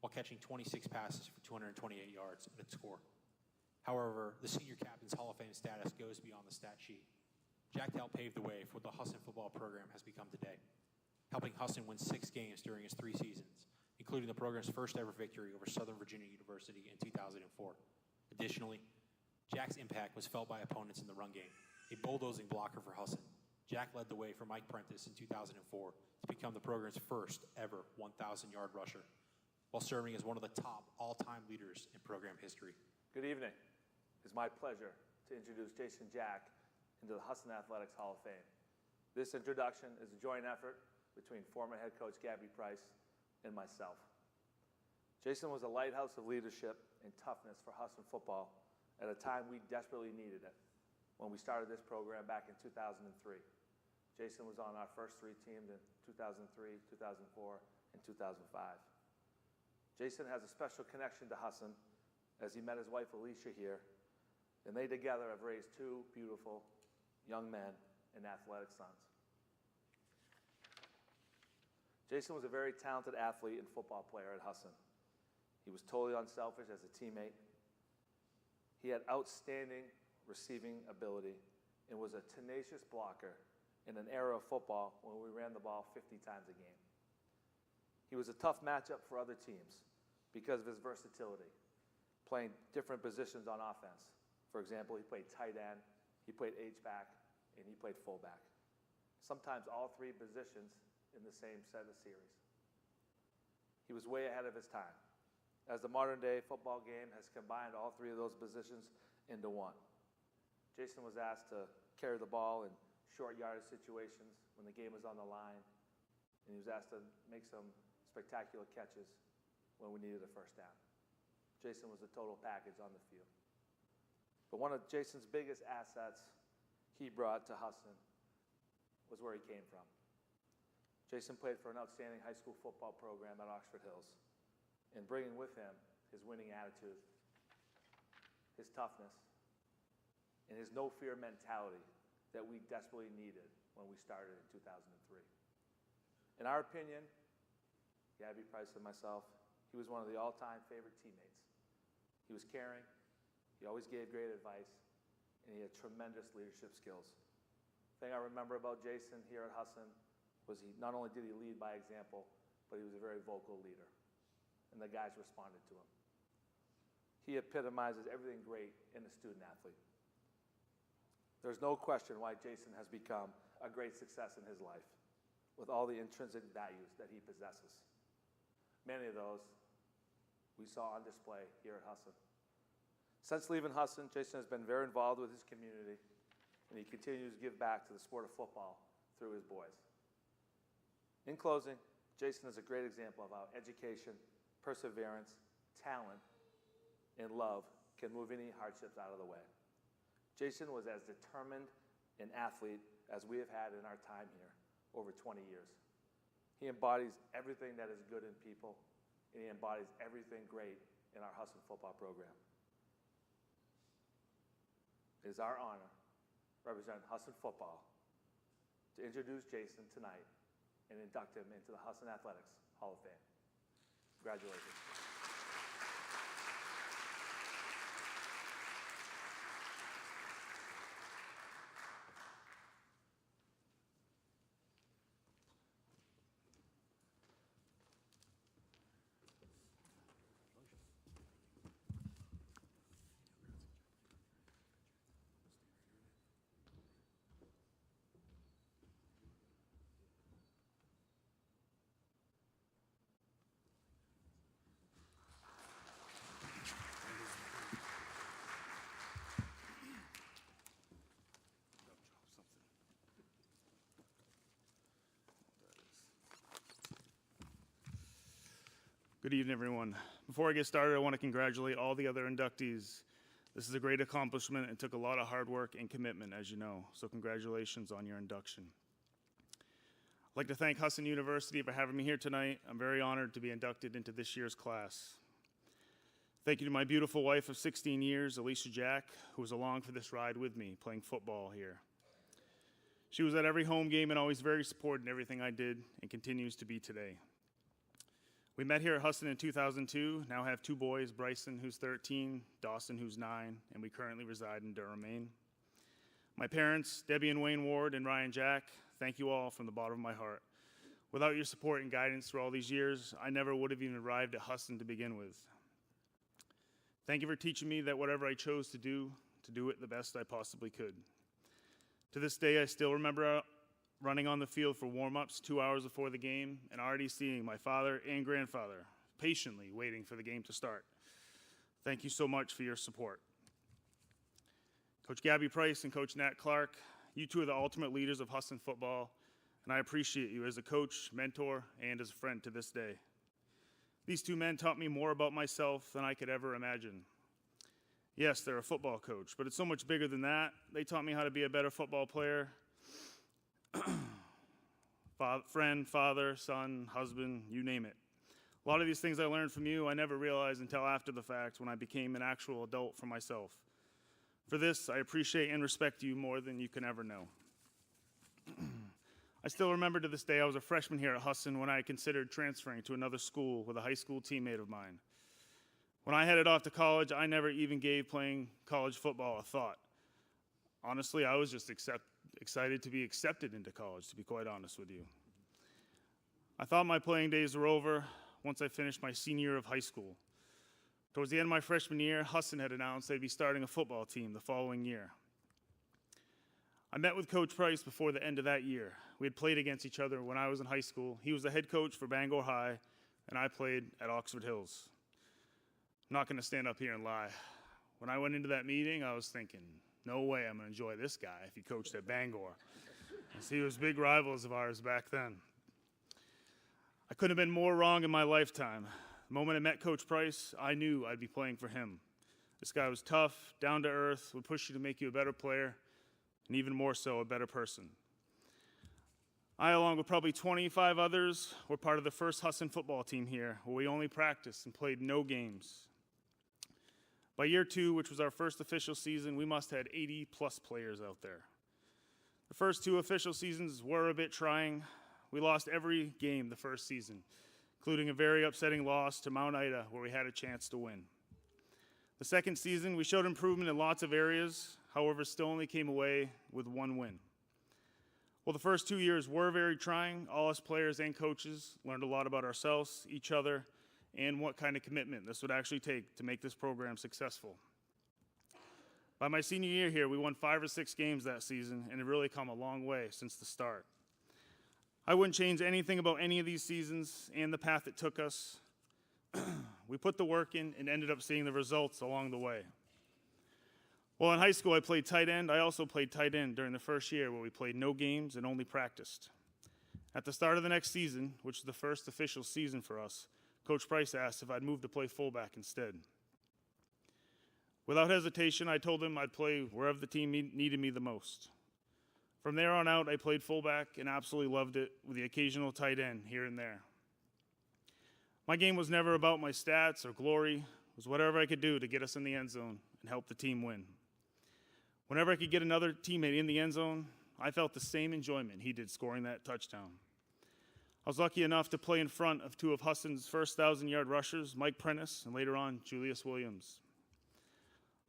while catching 26 passes for 228 yards and a score. However, the senior captain's Hall of Fame status goes beyond the stat sheet. Jack helped pave the way for what the Husson football program has become today, helping Husson win 6 games during its 3 seasons, including the program's first ever victory over Southern Virginia University in 2004. Additionally, Jack's impact was felt by opponents in the run game, a bulldozing blocker for Husson. Jack led the way for Mike Prentice in 2004 to become the program's first ever 1,000-yard rusher, while serving as one of the top all-time leaders in program history. Good evening. It's my pleasure to introduce Jason Jack into the Husson Athletics Hall of Fame. This introduction is a joint effort between former head coach Gabby Price and myself. Jason was a lighthouse of leadership and toughness for Husson football at a time we desperately needed it when we started this program back in 2003. Jason was on our first 3 teams in 2003, 2004, and 2005. Jason has a special connection to Husson as he met his wife Alicia here, and they together have raised 2 beautiful young men and athletic sons. Jason was a very talented athlete and football player at Husson. He was totally unselfish as a teammate. He had outstanding receiving ability and was a tenacious blocker in an era of football when we ran the ball 50 times a game. He was a tough matchup for other teams because of his versatility, playing different positions on offense. For example, he played tight end, he played H-back, and he played fullback. Sometimes all 3 positions in the same set of series. He was way ahead of his time, as the modern-day football game has combined all 3 of those positions into one. Jason was asked to carry the ball in short yardage situations when the game was on the line, and he was asked to make some spectacular catches when we needed a first down. Jason was the total package on the field. But one of Jason's biggest assets he brought to Husson was where he came from. Jason played for an outstanding high school football program at Oxford Hills, and bringing with him his winning attitude, his toughness, and his no-fear mentality that we desperately needed when we started in 2003. In our opinion, Gabby Price and myself, he was one of the all-time favorite teammates. He was caring, he always gave great advice, and he had tremendous leadership skills. The thing I remember about Jason here at Husson was not only did he lead by example, but he was a very vocal leader, and the guys responded to him. He epitomizes everything great in a student athlete. There's no question why Jason has become a great success in his life, with all the intrinsic values that he possesses. Many of those we saw on display here at Husson. Since leaving Husson, Jason has been very involved with his community, and he continues to give back to the sport of football through his boys. In closing, Jason is a great example of how education, perseverance, talent, and love can move any hardships out of the way. Jason was as determined an athlete as we have had in our time here over 20 years. He embodies everything that is good in people, and he embodies everything great in our Husson football program. It is our honor, representing Husson football, to introduce Jason tonight and induct him into the Husson Athletics Hall of Fame. Congratulations. Good evening, everyone. Before I get started, I want to congratulate all the other inductees. This is a great accomplishment and took a lot of hard work and commitment, as you know, so congratulations on your induction. I'd like to thank Husson University for having me here tonight. I'm very honored to be inducted into this year's class. Thank you to my beautiful wife of 16 years, Alicia Jack, who was along for this ride with me, playing football here. She was at every home game and always very supportive in everything I did and continues to be today. We met here at Husson in 2002, now have two boys, Bryson, who's 13, Dawson, who's 9, and we currently reside in Durham, Maine. My parents, Debbie and Wayne Ward and Ryan Jack, thank you all from the bottom of my heart. Without your support and guidance through all these years, I never would have even arrived at Husson to begin with. Thank you for teaching me that whatever I chose to do it the best I possibly could. To this day, I still remember running on the field for warm-ups 2 hours before the game and already seeing my father and grandfather patiently waiting for the game to start. Thank you so much for your support. Coach Gabby Price and Coach Nat Clark, you two are the ultimate leaders of Husson football, and I appreciate you as a coach, mentor, and as a friend to this day. These two men taught me more about myself than I could ever imagine. Yes, they're a football coach, but it's so much bigger than that. They taught me how to be a better football player, friend, father, son, husband, you name it. A lot of these things I learned from you, I never realized until after the fact when I became an actual adult for myself. For this, I appreciate and respect you more than you can ever know. I still remember to this day I was a freshman here at Husson when I considered transferring to another school with a high school teammate of mine. When I headed off to college, I never even gave playing college football a thought. Honestly, I was just excited to be accepted into college, to be quite honest with you. I thought my playing days were over once I finished my senior year of high school. Towards the end of my freshman year, Husson had announced they'd be starting a football team the following year. I met with Coach Price before the end of that year. We had played against each other when I was in high school. He was the head coach for Bangor High, and I played at Oxford Hills. I'm not going to stand up here and lie. When I went into that meeting, I was thinking, no way I'm going to enjoy this guy if he coached at Bangor. He was big rivals of ours back then. I couldn't have been more wrong in my lifetime. The moment I met Coach Price, I knew I'd be playing for him. This guy was tough, down to earth, would push you to make you a better player, and even more so, a better person. I, along with probably 25 others, were part of the first Husson football team here, where we only practiced and played no games. By year 2, which was our first official season, we must have had 80-plus players out there. The first 2 official seasons were a bit trying. We lost every game the first season, including a very upsetting loss to Mount Ida, where we had a chance to win. The second season, we showed improvement in lots of areas, however, still only came away with 1 win. Well, the first 2 years were very trying. All us players and coaches learned a lot about ourselves, each other, and what kind of commitment this would actually take to make this program successful. By my senior year here, we won 5 or 6 games that season, and have really come a long way since the start. I wouldn't change anything about any of these seasons and the path it took us. We put the work in and ended up seeing the results along the way. Well, in high school, I played tight end. I also played tight end during the first year where we played no games and only practiced. At the start of the next season, which is the first official season for us, Coach Price asked if I'd move to play fullback instead. Without hesitation, I told him I'd play wherever the team needed me the most. From there on out, I played fullback and absolutely loved it, with the occasional tight end here and there. My game was never about my stats or glory. It was whatever I could do to get us in the end zone and help the team win. Whenever I could get another teammate in the end zone, I felt the same enjoyment he did scoring that touchdown. I was lucky enough to play in front of two of Husson's first 1,000-yard rushers, Mike Prentice and later on Julius Williams.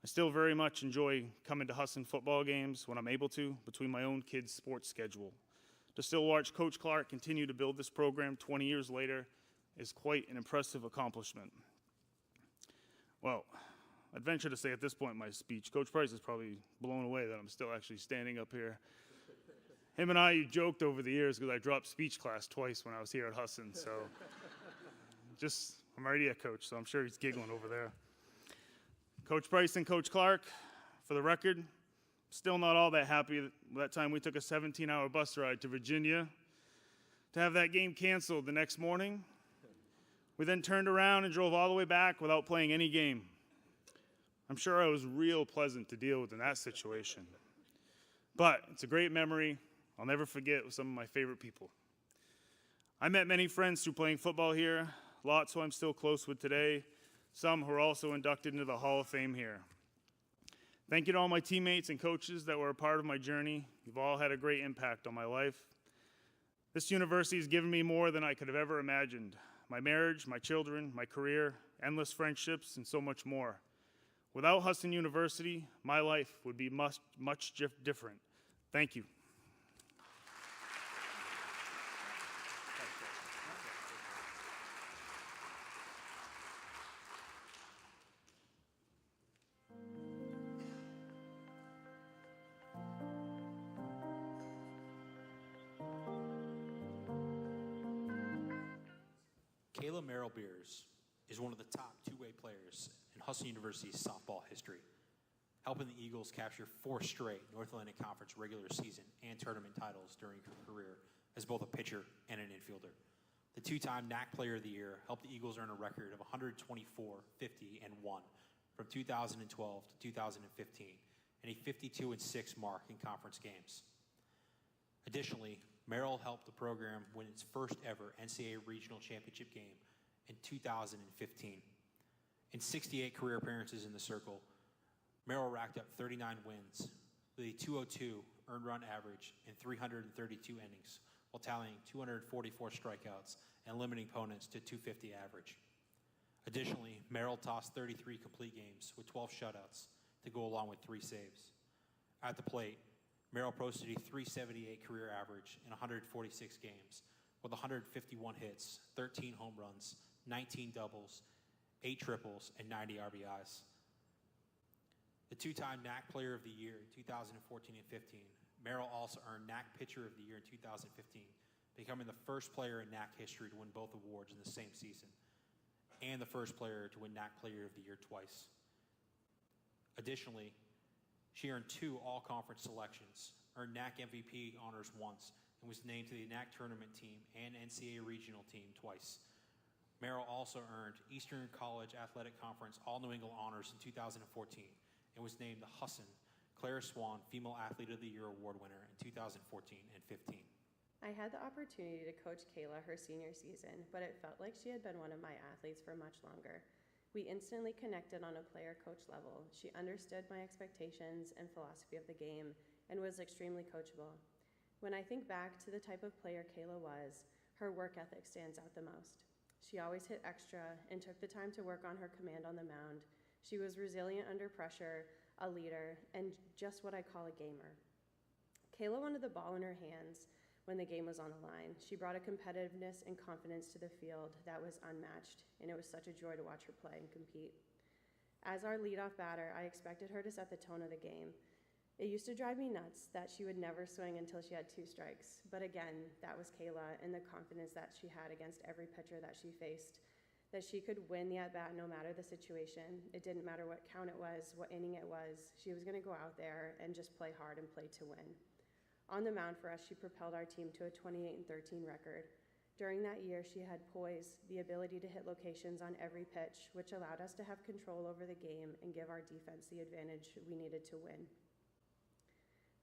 I still very much enjoy coming to Husson football games when I'm able to, between my own kids' sports schedule. To still watch Coach Clark continue to build this program 20 years later is quite an impressive accomplishment. Well, I'd venture to say at this point in my speech, Coach Price is probably blown away that I'm still actually standing up here. Him and I joked over the years because I dropped speech class twice when I was here at Husson, so I'm already a coach, so I'm sure he's giggling over there. Coach Price and Coach Clark, for the record, still not all that happy that time we took a 17-hour bus ride to Virginia to have that game canceled the next morning. We then turned around and drove all the way back without playing any game. I'm sure I was real pleasant to deal with in that situation. But it's a great memory I'll never forget with some of my favorite people. I met many friends through playing football here, lots who I'm still close with today, some who are also inducted into the Hall of Fame here. Thank you to all my teammates and coaches that were a part of my journey. You've all had a great impact on my life. This university has given me more than I could have ever imagined. My marriage, my children, my career, endless friendships, and so much more. Without Husson University, my life would be much different. Thank you. Kayla Merrill Beers is one of the top two-way players in Husson University's softball history, helping the Eagles capture 4 straight North Atlantic Conference regular season and tournament titles during her career as both a pitcher and an infielder. The 2-time NAC Player of the Year helped the Eagles earn a record of 124, 50, and 1 from 2012 to 2015, and a 52-6 mark in conference games. Additionally, Merrill helped the program win its first ever NCAA regional championship game in 2015. In 68 career appearances in the circle, Merrill racked up 39 wins with a 202 earned run average in 332 innings, while tallying 244 strikeouts and limiting opponents to 250 average. Additionally, Merrill tossed 33 complete games with 12 shutouts to go along with 3 saves. At the plate, Merrill posted a 378 career average in 146 games with 151 hits, 13 home runs, 19 doubles, 8 triples, and 90 RBIs. The 2-time NAC Player of the Year in 2014 and 15, Merrill also earned NAC Pitcher of the Year in 2015, becoming the first player in NAC history to win both awards in the same season, and the first player to win NAC Player of the Year twice. Additionally, she earned 2 all-conference selections, earned NAC MVP honors once, and was named to the NAC tournament team and NCAA regional team twice. Merrill also earned Eastern College Athletic Conference All-New England honors in 2014 and was named the Husson Clara Swan Female Athlete of the Year Award winner in 2014 and 15. I had the opportunity to coach Kayla her senior season, but it felt like she had been one of my athletes for much longer. We instantly connected on a player-coach level. She understood my expectations and philosophy of the game and was extremely coachable. When I think back to the type of player Kayla was, her work ethic stands out the most. She always hit extra and took the time to work on her command on the mound. She was resilient under pressure, a leader, and just what I call a gamer. Kayla wanted the ball in her hands when the game was on the line. She brought a competitiveness and confidence to the field that was unmatched, and it was such a joy to watch her play and compete. As our leadoff batter, I expected her to set the tone of the game. It used to drive me nuts that she would never swing until she had 2 strikes, but again, that was Kayla and the confidence that she had against every pitcher that she faced, that she could win the at-bat no matter the situation. It didn't matter what count it was, what inning it was. She was going to go out there and just play hard and play to win. On the mound for us, she propelled our team to a 28-13 record. During that year, she had poise, the ability to hit locations on every pitch, which allowed us to have control over the game and give our defense the advantage we needed to win.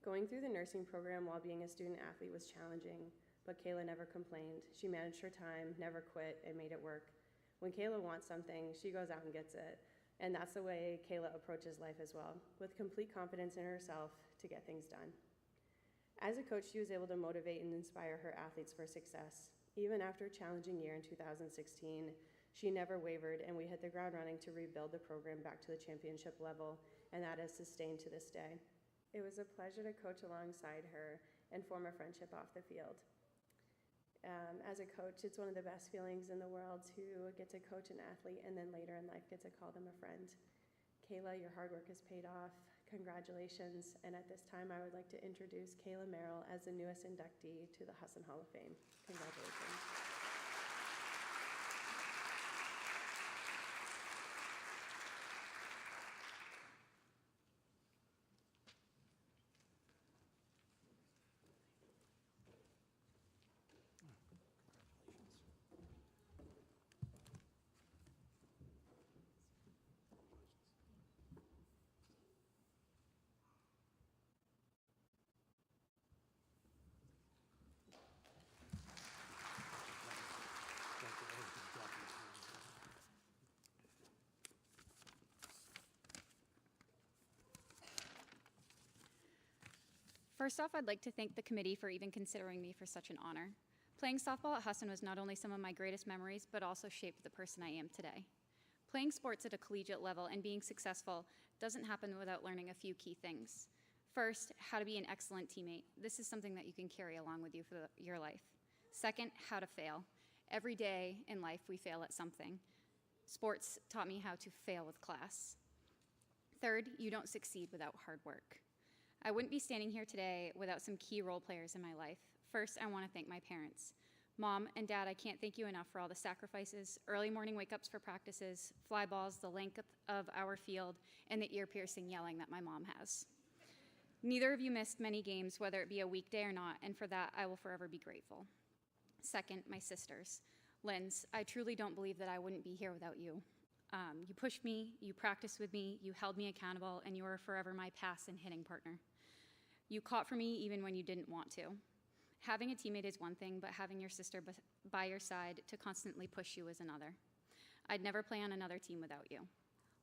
Going through the nursing program while being a student athlete was challenging, but Kayla never complained. She managed her time, never quit, and made it work. When Kayla wants something, she goes out and gets it. And that's the way Kayla approaches life as well, with complete confidence in herself to get things done. As a coach, she was able to motivate and inspire her athletes for success. Even after a challenging year in 2016, she never wavered, and we hit the ground running to rebuild the program back to the championship level, and that is sustained to this day. It was a pleasure to coach alongside her and form a friendship off the field. As a coach, it's one of the best feelings in the world to get to coach an athlete and then later in life get to call them a friend. Kayla, your hard work has paid off. Congratulations. And at this time, I would like to introduce Kayla Merrill as the newest inductee to the Husson Hall of Fame. Congratulations. First off, I'd like to thank the committee for even considering me for such an honor. Playing softball at Husson was not only some of my greatest memories, but also shaped the person I am today. Playing sports at a collegiate level and being successful doesn't happen without learning a few key things. First, how to be an excellent teammate. This is something that you can carry along with you for your life. Second, how to fail. Every day in life, we fail at something. Sports taught me how to fail with class. Third, you don't succeed without hard work. I wouldn't be standing here today without some key role players in my life. First, I want to thank my parents. Mom and Dad, I can't thank you enough for all the sacrifices, early morning wake-ups for practices, fly balls, the length of our field, and the ear-piercing yelling that my mom has. Neither of you missed many games, whether it be a weekday or not, and for that, I will forever be grateful. Second, my sisters. Linz, I truly don't believe that I wouldn't be here without you. You pushed me, you practiced with me, you held me accountable, and you were forever my pass and hitting partner. You caught for me even when you didn't want to. Having a teammate is one thing, but having your sister by your side to constantly push you is another. I'd never play on another team without you.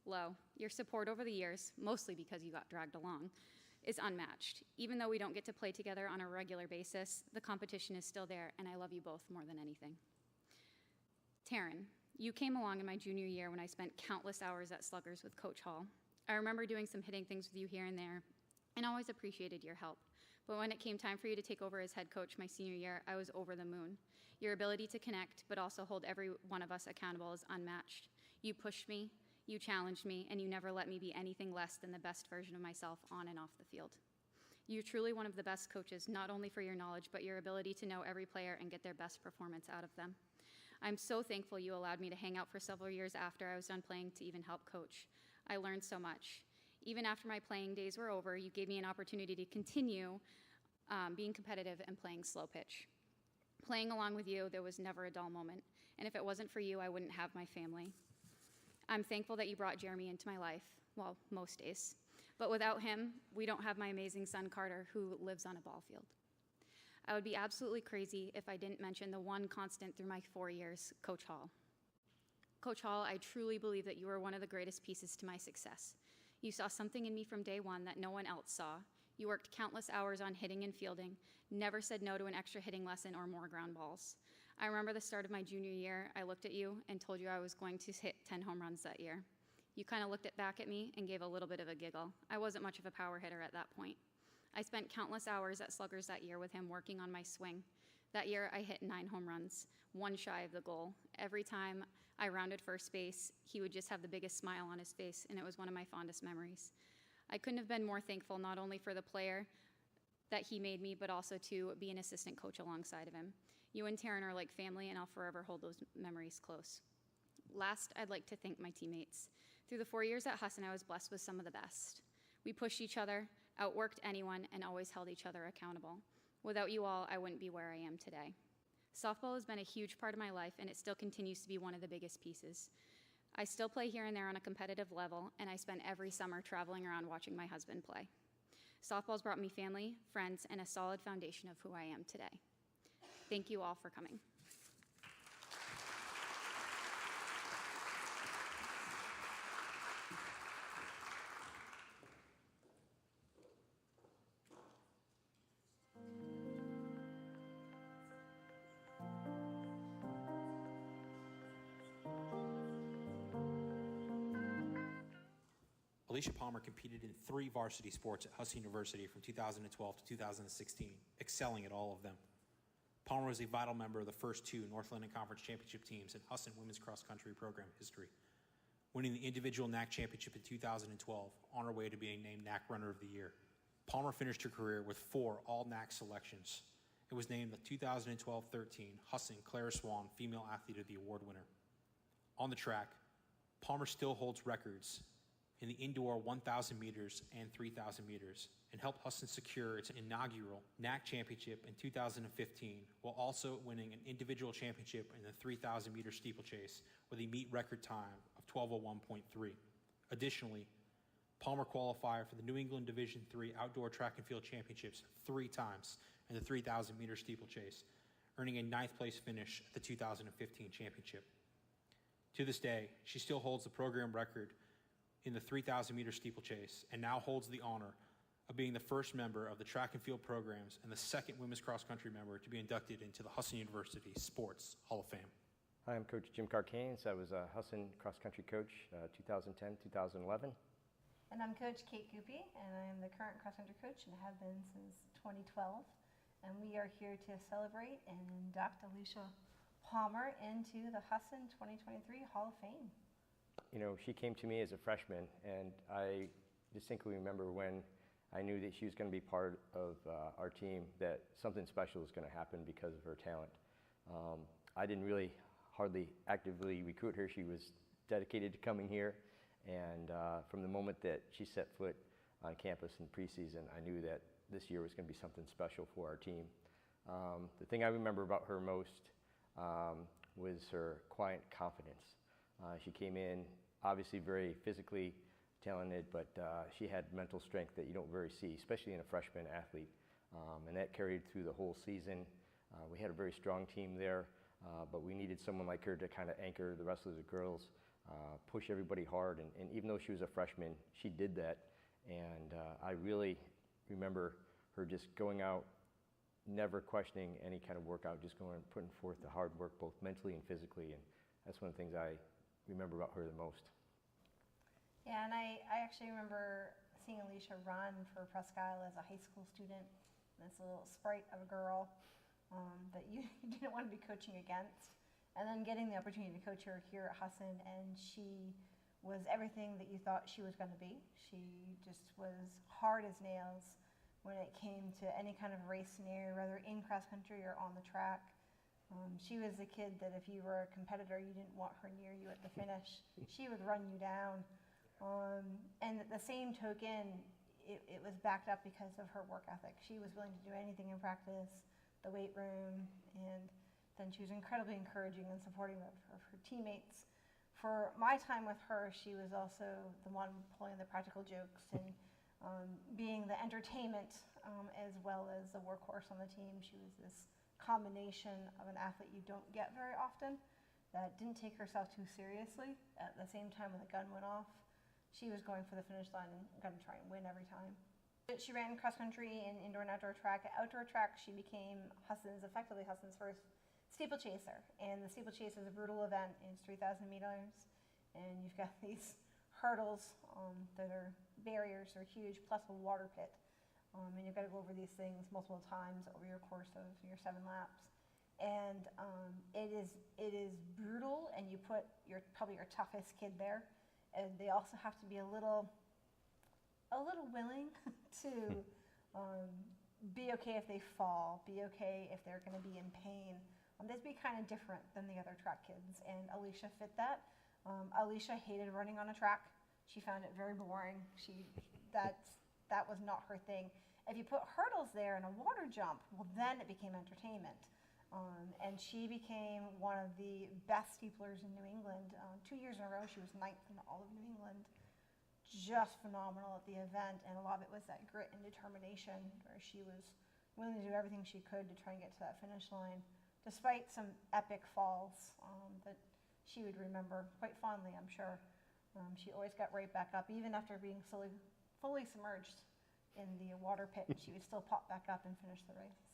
Lo, your support over the years, mostly because you got dragged along, is unmatched. Even though we don't get to play together on a regular basis, the competition is still there, and I love you both more than anything. Taryn, you came along in my junior year when I spent countless hours at Sluggers with Coach Hall. I remember doing some hitting things with you here and there, and always appreciated your help. But when it came time for you to take over as head coach my senior year, I was over the moon. Your ability to connect, but also hold every one of us accountable is unmatched. You pushed me, you challenged me, and you never let me be anything less than the best version of myself on and off the field. You're truly one of the best coaches, not only for your knowledge, but your ability to know every player and get their best performance out of them. I'm so thankful you allowed me to hang out for several years after I was done playing to even help coach. I learned so much. Even after my playing days were over, you gave me an opportunity to continue being competitive and playing slow pitch. Playing along with you, there was never a dull moment, and if it wasn't for you, I wouldn't have my family. I'm thankful that you brought Jeremy into my life, well, most days. But without him, we don't have my amazing son, Carter, who lives on a ball field. I would be absolutely crazy if I didn't mention the one constant through my 4 years, Coach Hall. Coach Hall, I truly believe that you are one of the greatest pieces to my success. You saw something in me from day one that no one else saw. You worked countless hours on hitting and fielding, never said no to an extra hitting lesson or more ground balls. I remember the start of my junior year, I looked at you and told you I was going to hit 10 home runs that year. You kind of looked back at me and gave a little bit of a giggle. I wasn't much of a power hitter at that point. I spent countless hours at Sluggers that year with him working on my swing. That year, I hit 9 home runs, one shy of the goal. Every time I rounded first base, he would just have the biggest smile on his face, and it was one of my fondest memories. I couldn't have been more thankful not only for the player that he made me, but also to be an assistant coach alongside of him. You and Taryn are like family, and I'll forever hold those memories close. Last, I'd like to thank my teammates. Through the 4 years at Husson, I was blessed with some of the best. We pushed each other, outworked anyone, and always held each other accountable. Without you all, I wouldn't be where I am today. Softball has been a huge part of my life, and it still continues to be one of the biggest pieces. I still play here and there on a competitive level, and I spend every summer traveling around watching my husband play. Softball's brought me family, friends, and a solid foundation of who I am today. Thank you all for coming. Alicia Palmer competed in 3 varsity sports at Husson University from 2012 to 2016, excelling at all of them. Palmer was a vital member of the first 2 North London Conference Championship teams in Husson women's cross country program history, winning the individual NAC championship in 2012 on her way to being named NAC Runner of the Year. Palmer finished her career with 4 all-NAC selections and was named the 2012-13 Husson Clara Swan Female Athlete of the Award winner. On the track, Palmer still holds records in the indoor 1,000 meters and 3,000 meters and helped Husson secure its inaugural NAC championship in 2015 while also winning an individual championship in the 3,000 meter steeplechase with a meet record time of 12:01.3. Additionally, Palmer qualified for the New England Division III Outdoor Track and Field Championships 3 times in the 3,000 meter steeplechase, earning a 9th place finish at the 2015 championship. To this day, she still holds the program record in the 3,000 meter steeplechase and now holds the honor of being the first member of the track and field programs and the second women's cross country member to be inducted into the Husson University Sports Hall of Fame. Hi, I'm Coach Jim Carcanes. I was a Husson cross country coach 2010-2011. And I'm Coach Kate Goopy, and I am the current cross country coach and have been since 2012. And we are here to celebrate and induct Alicia Palmer into the Husson 2023 Hall of Fame. You know, she came to me as a freshman, and I distinctly remember when I knew that she was going to be part of our team, that something special was going to happen because of her talent. I didn't really hardly actively recruit her. She was dedicated to coming here, and from the moment that she set foot on campus in preseason, I knew that this year was going to be something special for our team. The thing I remember about her most was her quiet confidence. She came in obviously very physically talented, but she had mental strength that you don't very see, especially in a freshman athlete. And that carried through the whole season. We had a very strong team there, but we needed someone like her to kind of anchor the rest of the girls, push everybody hard. And even though she was a freshman, she did that. And I really remember her just going out, never questioning any kind of workout, just going and putting forth the hard work, both mentally and physically. And that's one of the things I remember about her the most. Yeah, and I actually remember seeing Alicia run for Presque Isle as a high school student. This little sprite of a girl that you didn't want to be coaching against. And then getting the opportunity to coach her here at Husson, and she was everything that you thought she was going to be. She just was hard as nails when it came to any kind of race scenario, whether in cross country or on the track. She was the kid that if you were a competitor, you didn't want her near you at the finish. She would run you down. And at the same token, it was backed up because of her work ethic. She was willing to do anything in practice, the weight room, and then she was incredibly encouraging and supporting of her teammates. For my time with her, she was also the one pulling the practical jokes and being the entertainment as well as the workhorse on the team. She was this combination of an athlete you don't get very often that didn't take herself too seriously. At the same time, when the gun went off, she was going for the finish line and going to try and win every time. She ran cross country and indoor and outdoor track. At outdoor track, she became effectively Husson's first steeplechaser. And the steeplechase is a brutal event. It's 3,000 meters, and you've got these hurdles that are barriers, are huge, plus a water pit. And you've got to go over these things multiple times over your course of your 7 laps. And it is brutal, and you put probably your toughest kid there. And they also have to be a little willing to be okay if they fall, be okay if they're going to be in pain. They'd be kind of different than the other track kids, and Alicia fit that. Alicia hated running on a track. She found it very boring. That was not her thing. If you put hurdles there and a water jump, well, then it became entertainment. And she became one of the best steeplers in New England. 2 years in a row, she was 9th in all of New England. Just phenomenal at the event, and a lot of it was that grit and determination, where she was willing to do everything she could to try and get to that finish line, despite some epic falls that she would remember quite fondly, I'm sure. She always got right back up, even after being fully submerged in the water pit. She would still pop back up and finish the race.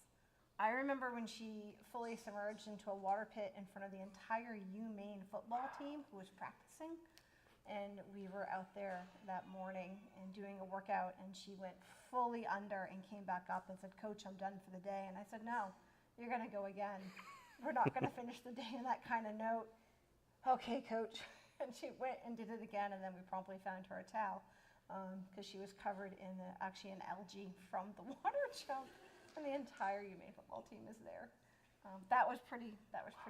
I remember when she fully submerged into a water pit in front of the entire Maine football team who was practicing. And we were out there that morning and doing a workout, and she went fully under and came back up and said, "Coach, I'm done for the day." And I said, "No, you're going to go again. We're not going to finish the day on that kind of note." "Okay, Coach." And she went and did it again, and then we promptly found her a towel because she was covered in actually an algae from the water jump, and the entire UMaine football team is there. That was pretty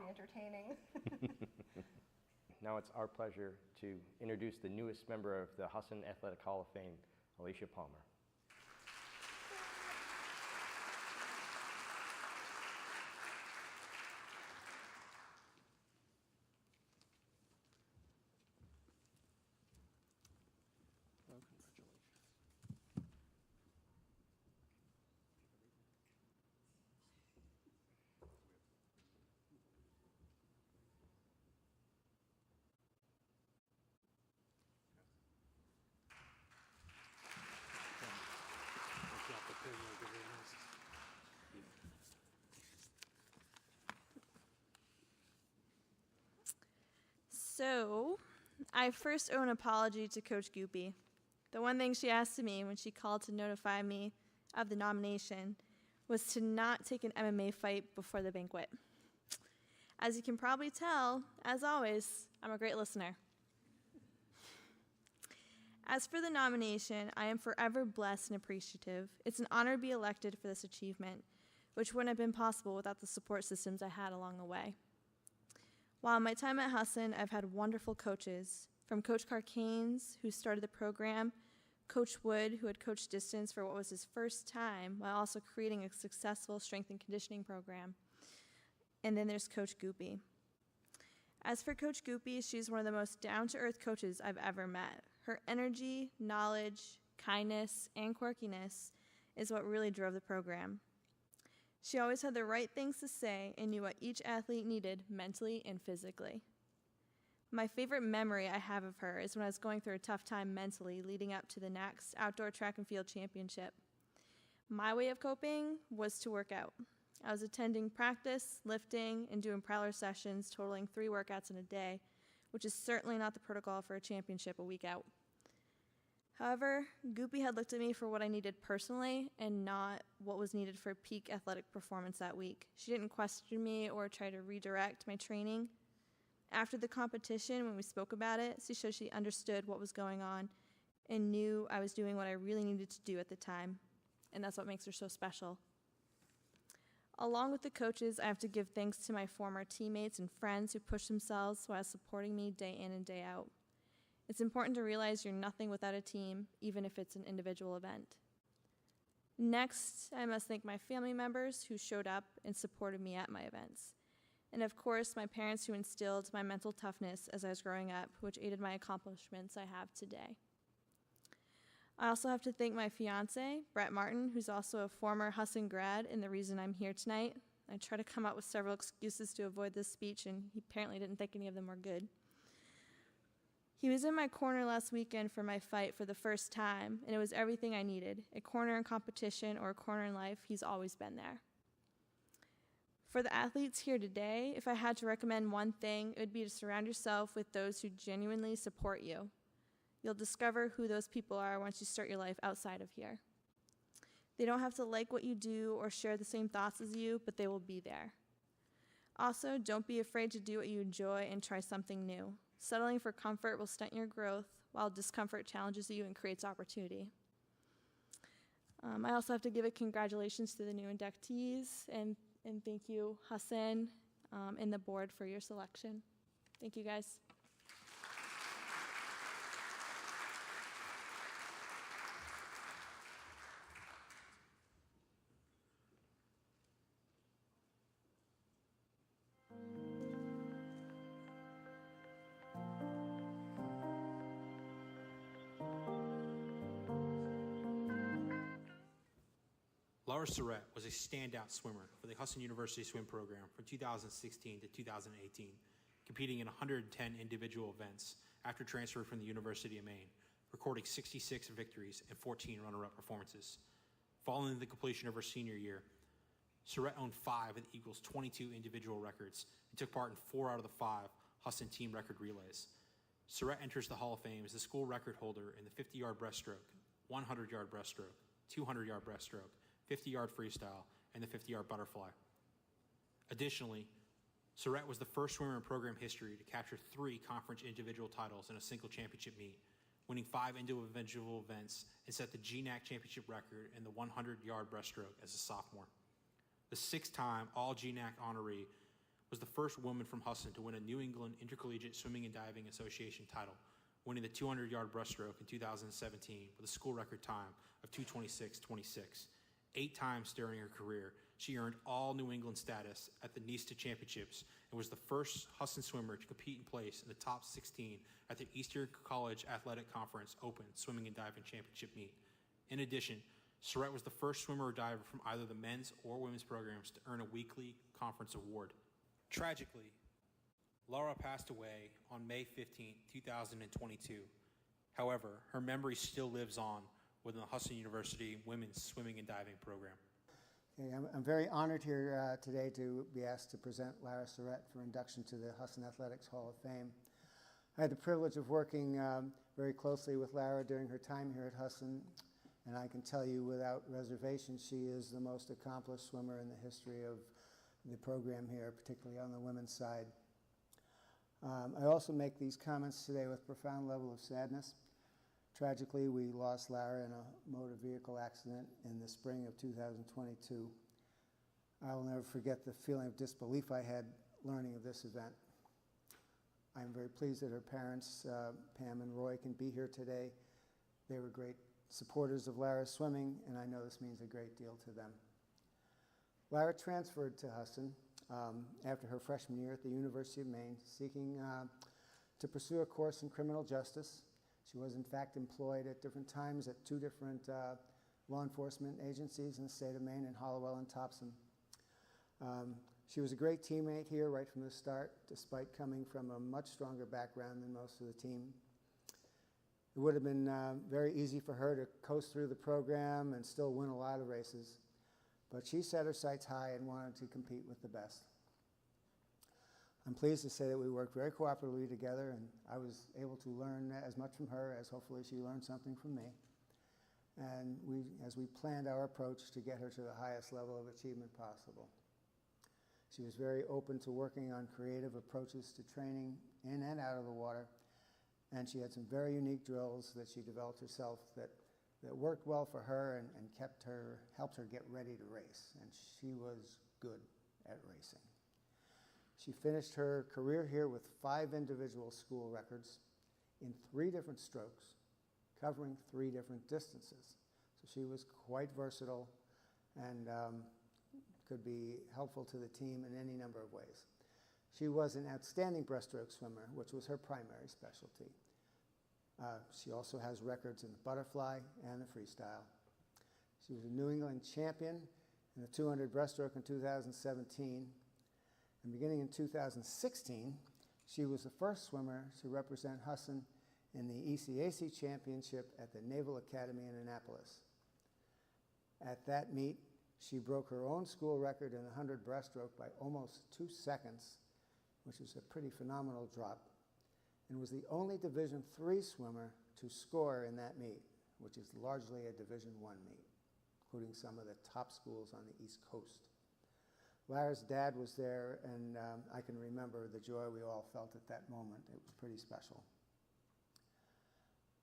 entertaining. Now it's our pleasure to introduce the newest member of the Husson Athletic Hall of Fame, Alicia Palmer. So, I first owe an apology to Coach Goopy. The one thing she asked of me when she called to notify me of the nomination was to not take an MMA fight before the banquet. As you can probably tell, as always, I'm a great listener. As for the nomination, I am forever blessed and appreciative. It's an honor to be elected for this achievement, which wouldn't have been possible without the support systems I had along the way. While my time at Husson, I've had wonderful coaches, from Coach Carcanes, who started the program, Coach Wood, who had coached distance for what was his first time, while also creating a successful strength and conditioning program. And then there's Coach Goopy. As for Coach Goopy, she's one of the most down-to-earth coaches I've ever met. Her energy, knowledge, kindness, and quirkiness is what really drove the program. She always had the right things to say and knew what each athlete needed mentally and physically. My favorite memory I have of her is when I was going through a tough time mentally leading up to the next outdoor track and field championship. My way of coping was to work out. I was attending practice, lifting, and doing prowler sessions totaling 3 workouts in a day, which is certainly not the protocol for a championship a week out. However, Goopy had looked at me for what I needed personally and not what was needed for peak athletic performance that week. She didn't question me or try to redirect my training. After the competition, when we spoke about it, she showed she understood what was going on and knew I was doing what I really needed to do at the time. And that's what makes her so special. Along with the coaches, I have to give thanks to my former teammates and friends who pushed themselves while supporting me day in and day out. It's important to realize you're nothing without a team, even if it's an individual event. Next, I must thank my family members who showed up and supported me at my events. And of course, my parents who instilled my mental toughness as I was growing up, which aided my accomplishments I have today. I also have to thank my fiance, Brett Martin, who's also a former Husson grad and the reason I'm here tonight. I tried to come up with several excuses to avoid this speech, and he apparently didn't think any of them were good. He was in my corner last weekend for my fight for the first time, and it was everything I needed. A corner in competition or a corner in life, he's always been there. For the athletes here today, if I had to recommend one thing, it would be to surround yourself with those who genuinely support you. You'll discover who those people are once you start your life outside of here. They don't have to like what you do or share the same thoughts as you, but they will be there. Also, don't be afraid to do what you enjoy and try something new. Settling for comfort will stunt your growth, while discomfort challenges you and creates opportunity. I also have to give a congratulations to the new inductees, and thank you, Husson, and the board for your selection. Thank you, guys. Laura Surratt was a standout swimmer for the Husson University swim program from 2016 to 2018, competing in 110 individual events after transfer from the University of Maine, recording 66 victories and 14 runner-up performances. Following the completion of her senior year, Surratt owned 5 of the Eagles' 22 individual records and took part in 4 out of the 5 Husson team record relays. Surratt enters the Hall of Fame as the school record holder in the 50-yard breaststroke, 100-yard breaststroke, 200-yard breaststroke, 50-yard freestyle, and the 50-yard butterfly. Additionally, Surratt was the first swimmer in program history to capture 3 conference individual titles in a single championship meet, winning 5 individual events and set the GNAC championship record in the 100-yard breaststroke as a sophomore. The 6-time All-GNAC honoree was the first woman from Husson to win a New England Intercollegiate Swimming and Diving Association title, winning the 200-yard breaststroke in 2017 with a school record time of 2:26.26. 8 times during her career, she earned all New England status at the NISTA Championships and was the first Husson swimmer to compete and place in the top 16 at the Eastern College Athletic Conference Open Swimming and Diving Championship meet. In addition, Surratt was the first swimmer or diver from either the men's or women's programs to earn a weekly conference award. Tragically, Laura passed away on May 15, 2022. However, her memory still lives on within the Husson University Women's Swimming and Diving program. Okay, I'm very honored here today to be asked to present Lara Surratt for induction to the Husson Athletics Hall of Fame. I had the privilege of working very closely with Lara during her time here at Husson, and I can tell you without reservation she is the most accomplished swimmer in the history of the program here, particularly on the women's side. I also make these comments today with profound level of sadness. Tragically, we lost Lara in a motor vehicle accident in the spring of 2022. I will never forget the feeling of disbelief I had learning of this event. I'm very pleased that her parents, Pam and Roy, can be here today. They were great supporters of Lara's swimming, and I know this means a great deal to them. Lara transferred to Husson after her freshman year at the University of Maine, seeking to pursue a course in criminal justice. She was, in fact, employed at different times at 2 different law enforcement agencies in the state of Maine, in Hollowell and Topsom. She was a great teammate here right from the start, despite coming from a much stronger background than most of the team. It would have been very easy for her to coast through the program and still win a lot of races, but she set her sights high and wanted to compete with the best. I'm pleased to say that we worked very cooperatively together, and I was able to learn as much from her as hopefully she learned something from me. And as we planned our approach to get her to the highest level of achievement possible. She was very open to working on creative approaches to training in and out of the water, and she had some very unique drills that she developed herself that worked well for her and helped her get ready to race, and she was good at racing. She finished her career here with 5 individual school records in 3 different strokes, covering 3 different distances. So she was quite versatile and could be helpful to the team in any number of ways. She was an outstanding breaststroke swimmer, which was her primary specialty. She also has records in the butterfly and the freestyle. She was a New England champion in the 200 breaststroke in 2017. And beginning in 2016, she was the first swimmer to represent Husson in the ECAC Championship at the Naval Academy in Annapolis. At that meet, she broke her own school record in the 100 breaststroke by almost 2 seconds, which is a pretty phenomenal drop, and was the only Division III swimmer to score in that meet, which is largely a Division I meet, including some of the top schools on the East Coast. Lara's dad was there, and I can remember the joy we all felt at that moment. It was pretty special.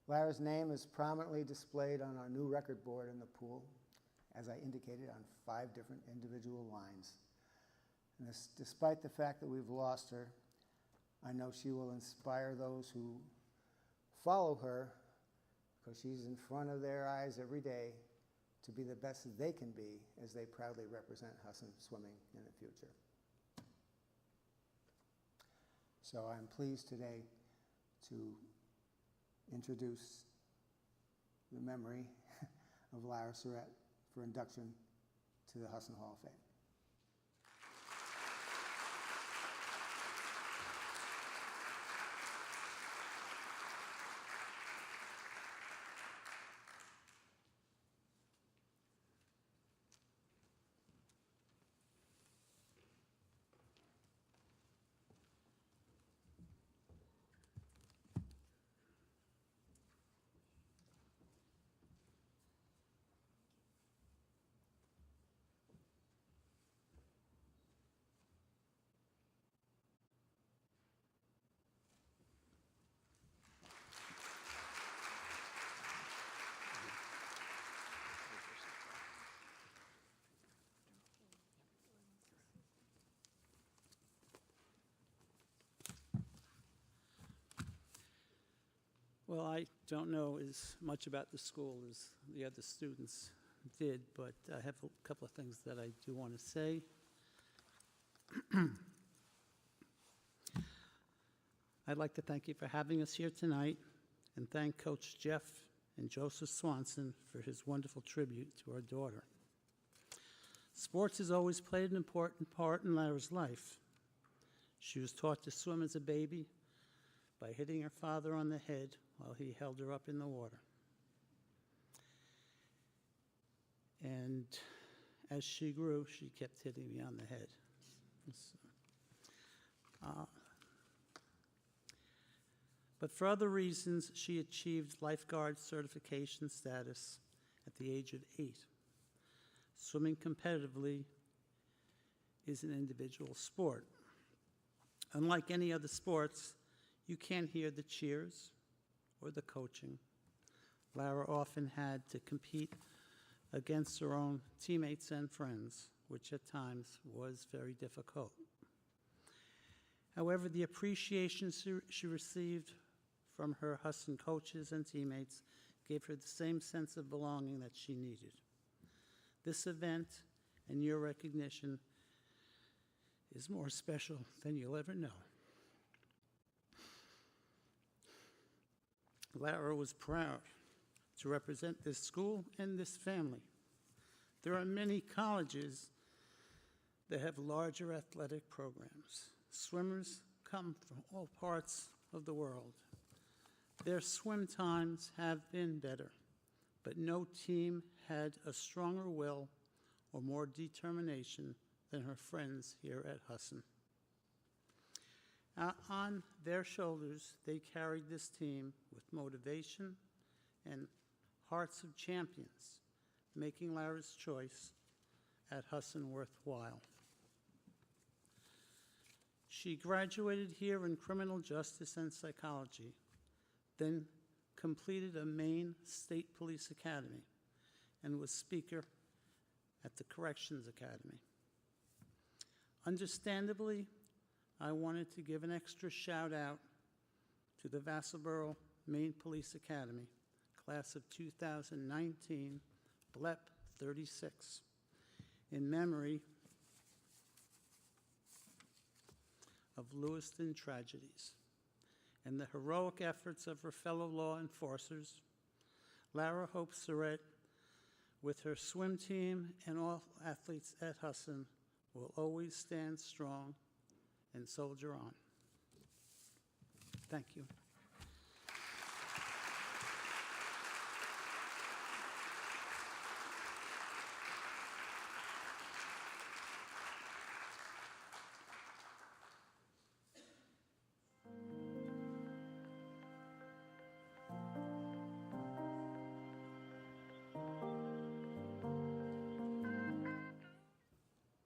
Lara's name is prominently displayed on our new record board in the pool, as I indicated, on 5 different individual lines. And this, despite the fact that we've lost her, I know she will inspire those who follow her, because she's in front of their eyes every day, to be the best they can be as they proudly represent Husson swimming in the future. So I'm pleased today to introduce the memory of Lara Surratt for induction to the Husson Hall of Fame. Well, I don't know as much about the school as the other students did, but I have a couple of things that I do want to say. I'd like to thank you for having us here tonight and thank Coach Jeff and Joseph Swanson for his wonderful tribute to our daughter. Sports has always played an important part in Lara's life. She was taught to swim as a baby by hitting her father on the head while he held her up in the water. And as she grew, she kept hitting me on the head. But for other reasons, she achieved lifeguard certification status at the age of 8. Swimming competitively is an individual sport. Unlike any other sports, you can't hear the cheers or the coaching. Lara often had to compete against her own teammates and friends, which at times was very difficult. However, the appreciation she received from her Husson coaches and teammates gave her the same sense of belonging that she needed. This event and your recognition is more special than you'll ever know. Lara was proud to represent this school and this family. There are many colleges that have larger athletic programs. Swimmers come from all parts of the world. Their swim times have been better, but no team had a stronger will or more determination than her friends here at Husson. On their shoulders, they carried this team with motivation and hearts of champions, making Lara's choice at Husson worthwhile. She graduated here in criminal justice and psychology, then completed a Maine State Police Academy and was speaker at the Corrections Academy. Understandably, I wanted to give an extra shout out to the Vassalboro Maine Police Academy, class of 2019, BLEP 36, in memory of Lewiston tragedies and the heroic efforts of her fellow law enforcers. Lara Hope Surratt, with her swim team and all athletes at Husson, will always stand strong and soldier on. Thank you.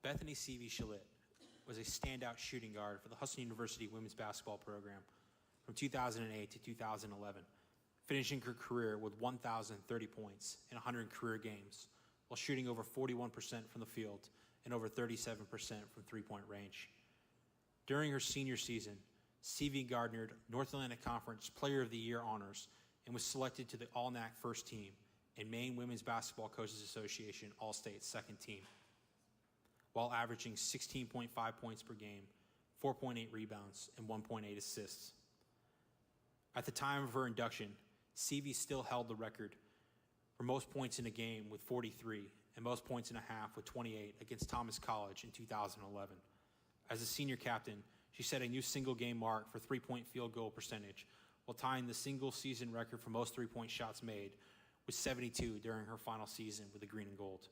Bethany Seavey-Shalit was a standout shooting guard for the Husson University women's basketball program from 2008 to 2011, finishing her career with 1,030 points in 100 career games, while shooting over 41% from the field and over 37% from three-point range. During her senior season, Seavey garnered North Atlantic Conference Player of the Year honors and was selected to the All-NAC first team and Maine Women's Basketball Coaches Association All-State second team, while averaging 16.5 points per game, 4.8 rebounds, and 1.8 assists. At the time of her induction, Seavey still held the record for most points in a game with 43 and most points in a half with 28 against Thomas College in 2011. As a senior captain, she set a new single-game mark for three-point field goal percentage, while tying the single-season record for most three-point shots made with 72 during her final season with the green and gold.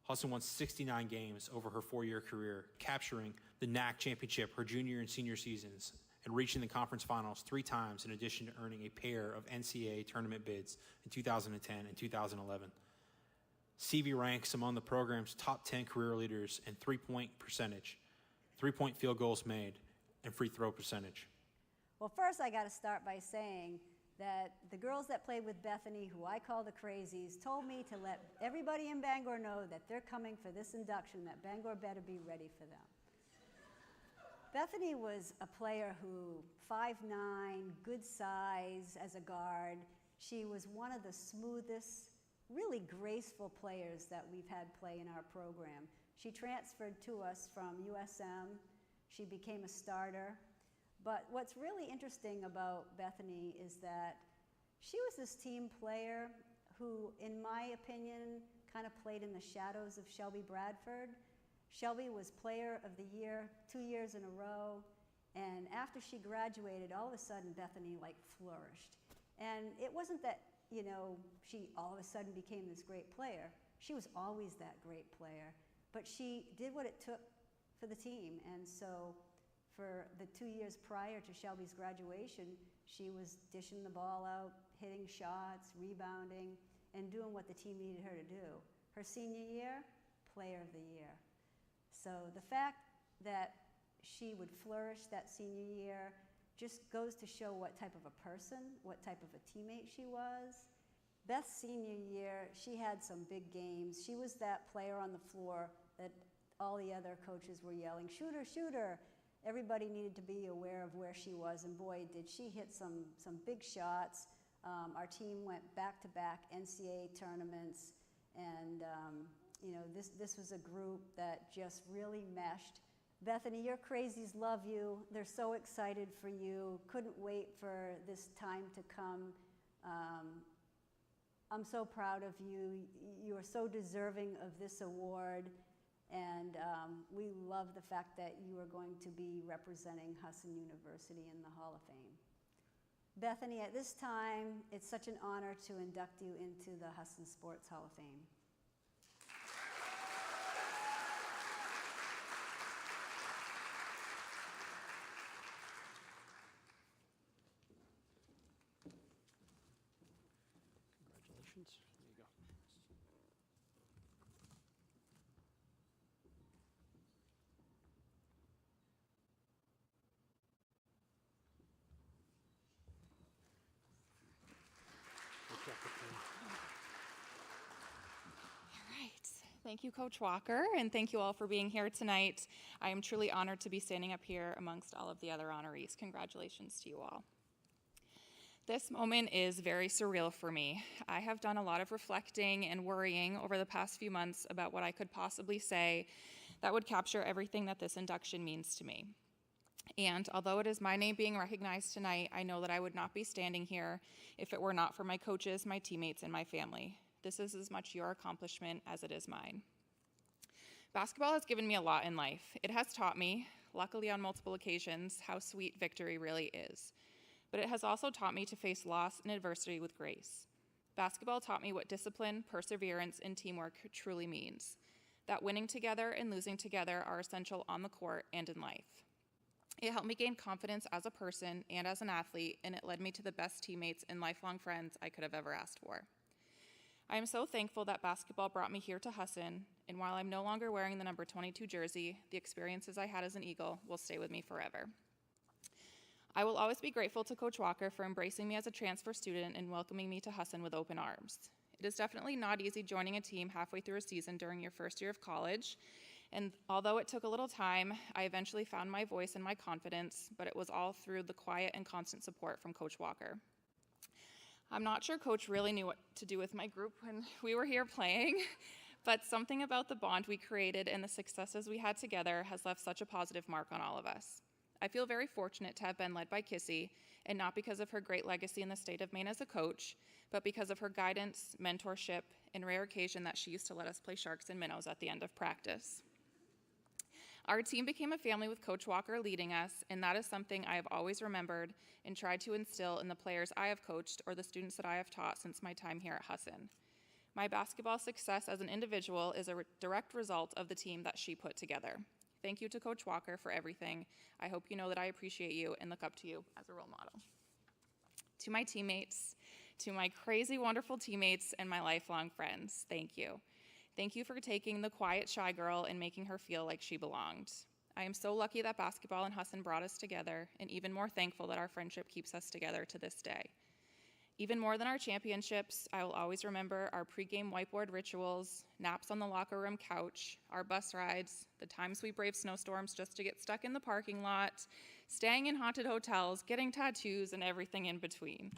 Husson won 69 games over her four-year career, capturing the NAC championship her junior and senior seasons and reaching the conference finals 3 times in addition to earning a pair of NCAA tournament bids in 2010 and 2011. Seavey ranks among the program's top 10 career leaders in three-point percentage, three-point field goals made, and free throw percentage. Well, first I got to start by saying that the girls that played with Bethany, who I call the Crazies, told me to let everybody in Bangor know that they're coming for this induction, that Bangor better be ready for them. Bethany was a player who, 5'9", good size as a guard. She was one of the smoothest, really graceful players that we've had play in our program. She transferred to us from USM. She became a starter. But what's really interesting about Bethany is that she was this team player who, in my opinion, kind of played in the shadows of Shelby Bradford. Shelby was Player of the Year 2 years in a row, and after she graduated, all of a sudden Bethany flourished. And it wasn't that, she all of a sudden became this great player. She was always that great player, but she did what it took for the team. And so for the 2 years prior to Shelby's graduation, she was dishing the ball out, hitting shots, rebounding, and doing what the team needed her to do. Her senior year, Player of the Year. So the fact that she would flourish that senior year just goes to show what type of a person, what type of a teammate she was. Beth's senior year, she had some big games. She was that player on the floor that all the other coaches were yelling, "Shoot her, shoot her." Everybody needed to be aware of where she was, and boy, did she hit some big shots. Our team went back-to-back NCAA tournaments, and this was a group that just really meshed. Bethany, your crazies love you. They're so excited for you. Couldn't wait for this time to come. I'm so proud of you. You are so deserving of this award, and we love the fact that you are going to be representing Husson University in the Hall of Fame. Bethany, at this time, it's such an honor to induct you into the Husson Sports Hall of Fame. Congratulations. There you go. All right. Thank you, Coach Walker, and thank you all for being here tonight. I am truly honored to be standing up here amongst all of the other honorees. Congratulations to you all. This moment is very surreal for me. I have done a lot of reflecting and worrying over the past few months about what I could possibly say that would capture everything that this induction means to me. And although it is my name being recognized tonight, I know that I would not be standing here if it were not for my coaches, my teammates, and my family. This is as much your accomplishment as it is mine. Basketball has given me a lot in life. It has taught me, luckily on multiple occasions, how sweet victory really is. But it has also taught me to face loss and adversity with grace. Basketball taught me what discipline, perseverance, and teamwork truly means. That winning together and losing together are essential on the court and in life. It helped me gain confidence as a person and as an athlete, and it led me to the best teammates and lifelong friends I could have ever asked for. I am so thankful that basketball brought me here to Husson, and while I'm no longer wearing the number 22 jersey, the experiences I had as an Eagle will stay with me forever. I will always be grateful to Coach Walker for embracing me as a transfer student and welcoming me to Husson with open arms. It is definitely not easy joining a team halfway through a season during your first year of college, and although it took a little time, I eventually found my voice and my confidence, but it was all through the quiet and constant support from Coach Walker. I'm not sure Coach really knew what to do with my group when we were here playing, but something about the bond we created and the successes we had together has left such a positive mark on all of us. I feel very fortunate to have been led by Kissy, and not because of her great legacy in the state of Maine as a coach, but because of her guidance, mentorship, and rare occasion that she used to let us play sharks and minnows at the end of practice. Our team became a family with Coach Walker leading us, and that is something I have always remembered and tried to instill in the players I have coached or the students that I have taught since my time here at Husson. My basketball success as an individual is a direct result of the team that she put together. Thank you to Coach Walker for everything. I hope you know that I appreciate you and look up to you as a role model. To my teammates, to my crazy, wonderful teammates, and my lifelong friends, thank you. Thank you for taking the quiet, shy girl and making her feel like she belonged. I am so lucky that basketball and Husson brought us together, and even more thankful that our friendship keeps us together to this day. Even more than our championships, I will always remember our pregame whiteboard rituals, naps on the locker room couch, our bus rides, the times we braved snowstorms just to get stuck in the parking lot, staying in haunted hotels, getting tattoos, and everything in between.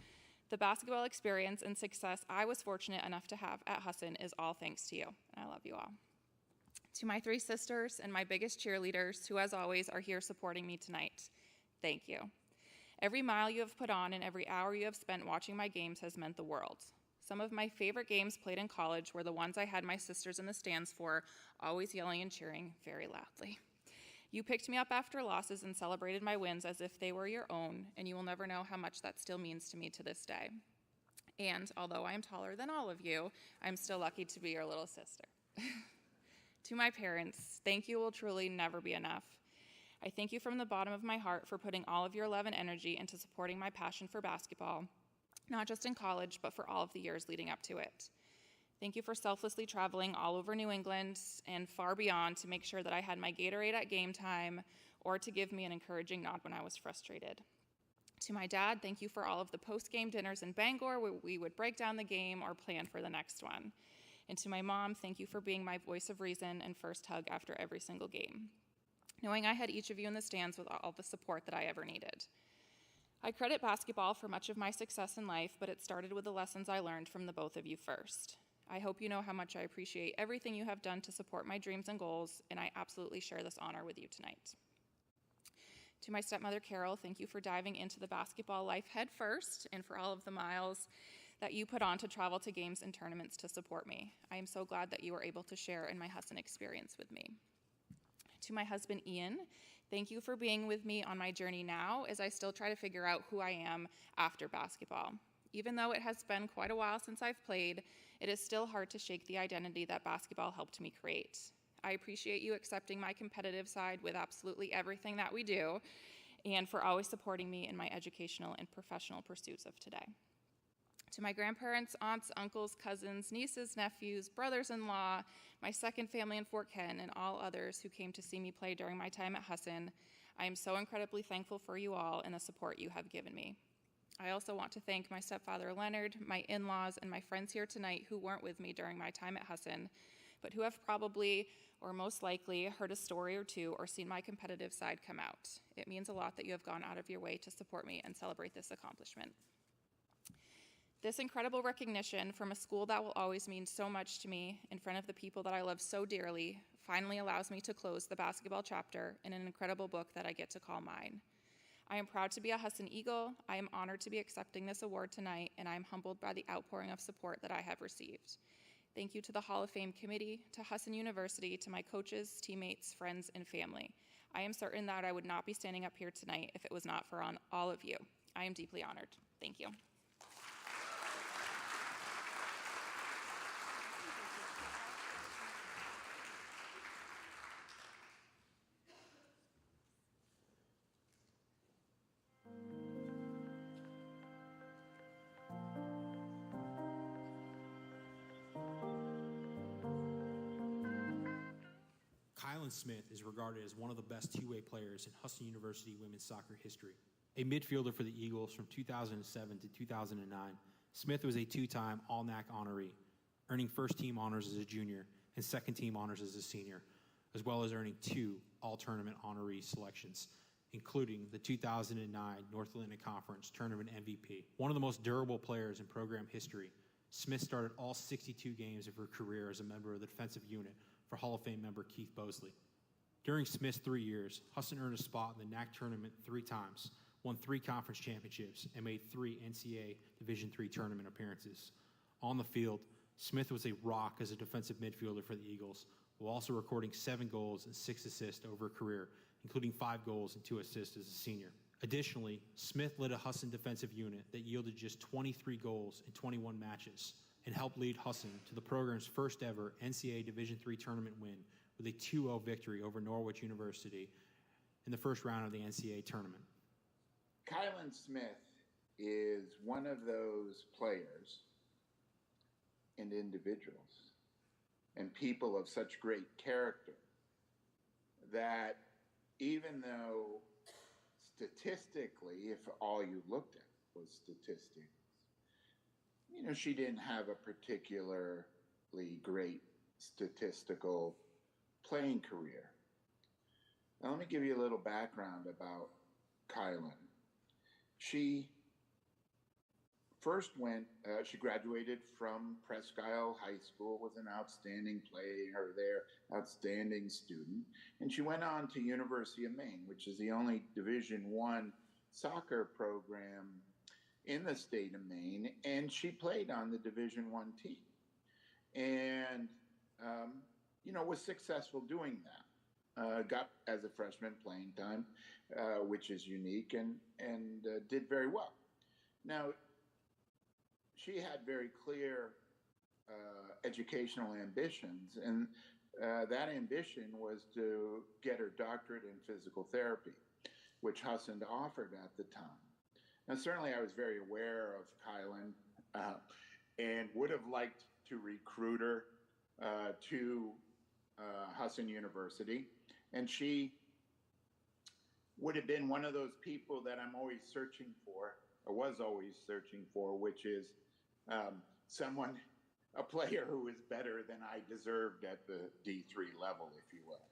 The basketball experience and success I was fortunate enough to have at Husson is all thanks to you, and I love you all. To my 3 sisters and my biggest cheerleaders, who as always are here supporting me tonight, thank you. Every mile you have put on and every hour you have spent watching my games has meant the world. Some of my favorite games played in college were the ones I had my sisters in the stands for, always yelling and cheering very loudly. You picked me up after losses and celebrated my wins as if they were your own, and you will never know how much that still means to me to this day. And although I am taller than all of you, I'm still lucky to be your little sister. To my parents, thank you will truly never be enough. I thank you from the bottom of my heart for putting all of your love and energy into supporting my passion for basketball, not just in college, but for all of the years leading up to it. Thank you for selflessly traveling all over New England and far beyond to make sure that I had my Gatorade at game time or to give me an encouraging nod when I was frustrated. To my dad, thank you for all of the post-game dinners in Bangor where we would break down the game or plan for the next one. And to my mom, thank you for being my voice of reason and first hug after every single game, knowing I had each of you in the stands with all the support that I ever needed. I credit basketball for much of my success in life, but it started with the lessons I learned from the both of you first. I hope you know how much I appreciate everything you have done to support my dreams and goals, and I absolutely share this honor with you tonight. To my stepmother, Carol, thank you for diving into the basketball life head first and for all of the miles that you put on to travel to games and tournaments to support me. I am so glad that you were able to share in my Husson experience with me. To my husband, Ian, thank you for being with me on my journey now as I still try to figure out who I am after basketball. Even though it has been quite a while since I've played, it is still hard to shake the identity that basketball helped me create. I appreciate you accepting my competitive side with absolutely everything that we do, and for always supporting me in my educational and professional pursuits of today. To my grandparents, aunts, uncles, cousins, nieces, nephews, brothers-in-law, my second family in Fort Ken, and all others who came to see me play during my time at Husson, I am so incredibly thankful for you all and the support you have given me. I also want to thank my stepfather, Leonard, my in-laws, and my friends here tonight who weren't with me during my time at Husson, but who have probably, or most likely, heard a story or two or seen my competitive side come out. It means a lot that you have gone out of your way to support me and celebrate this accomplishment. This incredible recognition from a school that will always mean so much to me in front of the people that I love so dearly finally allows me to close the basketball chapter in an incredible book that I get to call mine. I am proud to be a Husson Eagle. I am honored to be accepting this award tonight, and I am humbled by the outpouring of support that I have received. Thank you to the Hall of Fame committee, to Husson University, to my coaches, teammates, friends, and family. I am certain that I would not be standing up here tonight if it was not for all of you. I am deeply honored. Thank you. Kylan Smith is regarded as one of the best two-way players in Husson University women's soccer history. A midfielder for the Eagles from 2007 to 2009, Smith was a two-time All-NAC honoree, earning first-team honors as a junior and second-team honors as a senior, as well as earning 2 All-Tournament honoree selections, including the 2009 North Atlantic Conference Tournament MVP. One of the most durable players in program history, Smith started all 62 games of her career as a member of the defensive unit for Hall of Fame member Keith Bosley. During Smith's 3 years, Husson earned a spot in the NAC tournament 3 times, won 3 conference championships, and made 3 NCAA Division III tournament appearances. On the field, Smith was a rock as a defensive midfielder for the Eagles, while also recording 7 goals and 6 assists over her career, including 5 goals and 2 assists as a senior. Additionally, Smith led a Husson defensive unit that yielded just 23 goals in 21 matches, and helped lead Husson to the program's first ever NCAA Division III tournament win with a 2-0 victory over Norwich University in the first round of the NCAA tournament. Kylan Smith is one of those players and individuals and people of such great character that even though statistically, if all you looked at was statistics, she didn't have a particularly great statistical playing career. Now, let me give you a little background about Kylan. She first she graduated from Presque Isle High School, was an outstanding player there, outstanding student, and she went on to University of Maine, which is the only Division I soccer program in the state of Maine, and she played on the Division I team, and was successful doing that. Got as a freshman playing time, which is unique, and did very well. Now, she had very clear educational ambitions, and that ambition was to get her doctorate in physical therapy, which Husson offered at the time. Now, certainly I was very aware of Kylan and would have liked to recruit her to Husson University, and she would have been one of those people that I'm always searching for, or was always searching for, which is a player who is better than I deserved at the D3 level, if you will.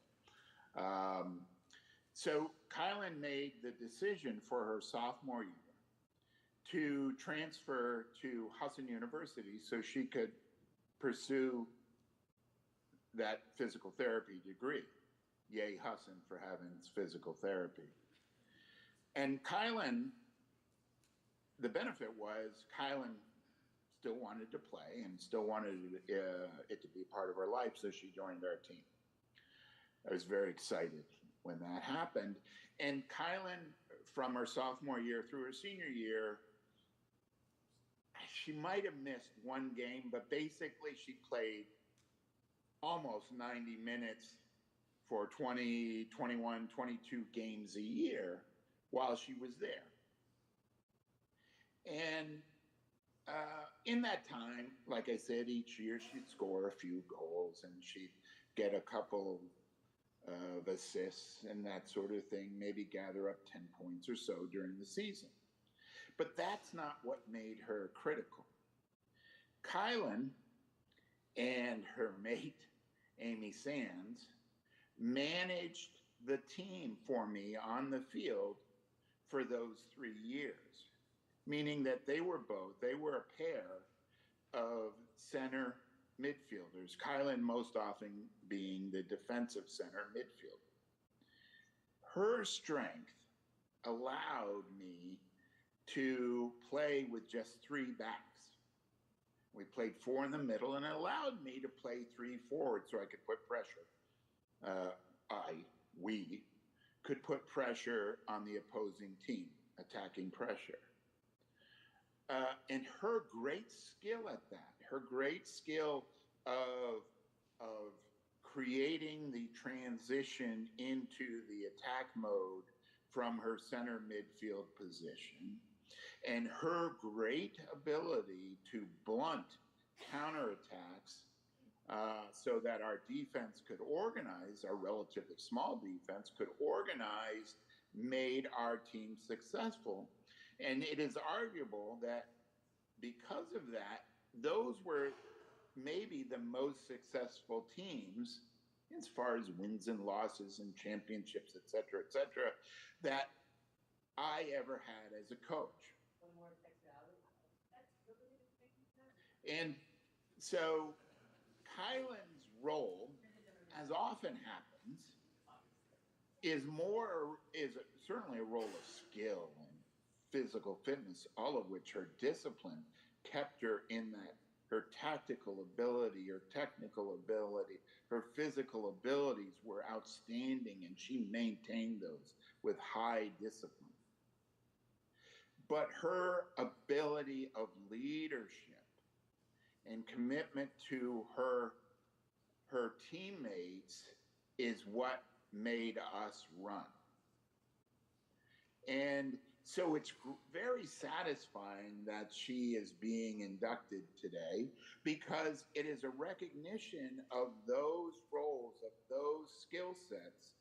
So Kylan made the decision for her sophomore year to transfer to Husson University so she could pursue that physical therapy degree. Yay, Husson, for having physical therapy. And Kylan, the benefit was Kylan still wanted to play and still wanted it to be part of her life, so she joined our team. I was very excited when that happened. And Kylan, from her sophomore year through her senior year, she might have missed one game, but basically she played almost 90 minutes for 20, 21, 22 games a year while she was there. And in that time, like I said, each year she'd score a few goals and she'd get a couple of assists and that sort of thing, maybe gather up 10 points or so during the season. But that's not what made her critical. Kylan and her mate, Amy Sands, managed the team for me on the field for those 3 years, meaning that they were a pair of center midfielders, Kylan most often being the defensive center midfielder. Her strength allowed me to play with just 3 backs. We played 4 in the middle, and it allowed me to play 3 forward so I could put pressure. We could put pressure on the opposing team, attacking pressure. And her great skill at that, her great skill of creating the transition into the attack mode from her center midfield position, and her great ability to blunt counterattacks so that our defense could organize, our relatively small defense could organize, made our team successful. And it is arguable that because of that, those were maybe the most successful teams as far as wins and losses and championships, et cetera, that I ever had as a coach. And so Kylan's role, as often happens, is certainly a role of skill and physical fitness, all of which her discipline kept her in that. Her tactical ability, her technical ability, her physical abilities were outstanding, and she maintained those with high discipline. But her ability of leadership and commitment to her teammates is what made us run. And so it's very satisfying that she is being inducted today, because it is a recognition of those roles, of those skill sets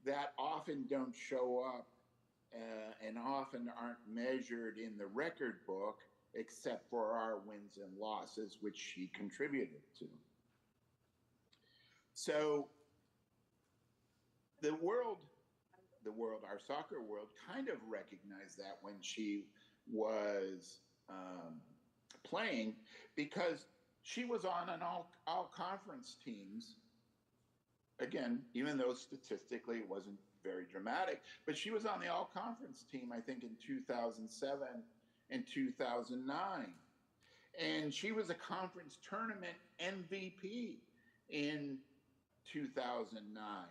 that often don't show up and often aren't measured in the record book except for our wins and losses, which she contributed to. So our soccer world kind of recognized that when she was playing, because she was on an all conference teams. Again, even though statistically it wasn't very dramatic, but she was on the all conference team, I think, in 2007 and 2009. And she was a conference tournament MVP in 2009.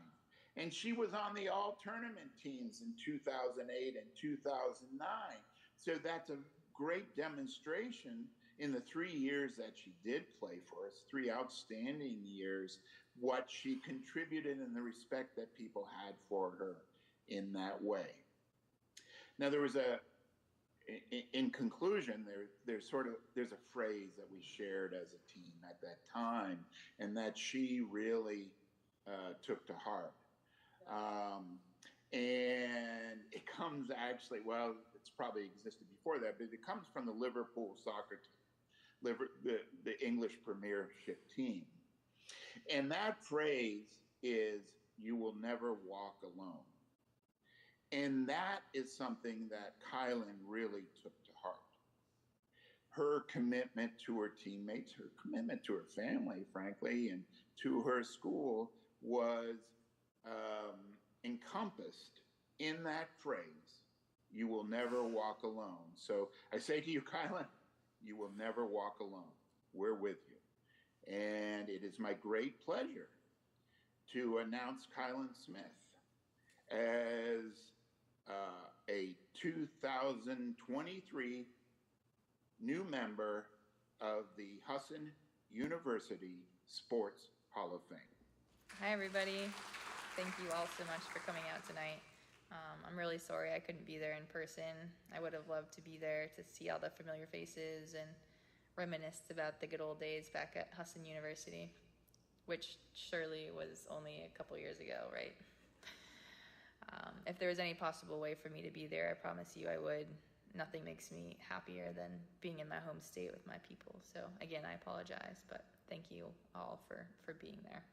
And she was on the all tournament teams in 2008 and 2009. So that's a great demonstration in the 3 years that she did play for us, 3 outstanding years, what she contributed and the respect that people had for her in that way. Now, there was in conclusion, there's a phrase that we shared as a team at that time, and that she really took to heart. And it comes actually, well, it's probably existed before that, but it comes from the Liverpool soccer team, the English Premiership team. And that phrase is, "You will never walk alone." And that is something that Kylan really took to heart. Her commitment to her teammates, her commitment to her family, frankly, and to her school was encompassed in that phrase, "You will never walk alone." So I say to you, Kylan, you will never walk alone. We're with you. And it is my great pleasure to announce Kylan Smith as a 2023 new member of the Husson University Sports Hall of Fame. Hi, everybody. Thank you all so much for coming out tonight. I'm really sorry I couldn't be there in person. I would have loved to be there to see all the familiar faces and reminisce about the good old days back at Husson University, which surely was only a couple years ago, right? If there was any possible way for me to be there, I promise you I would. Nothing makes me happier than being in my home state with my people. So again, I apologize, but thank you all for being there.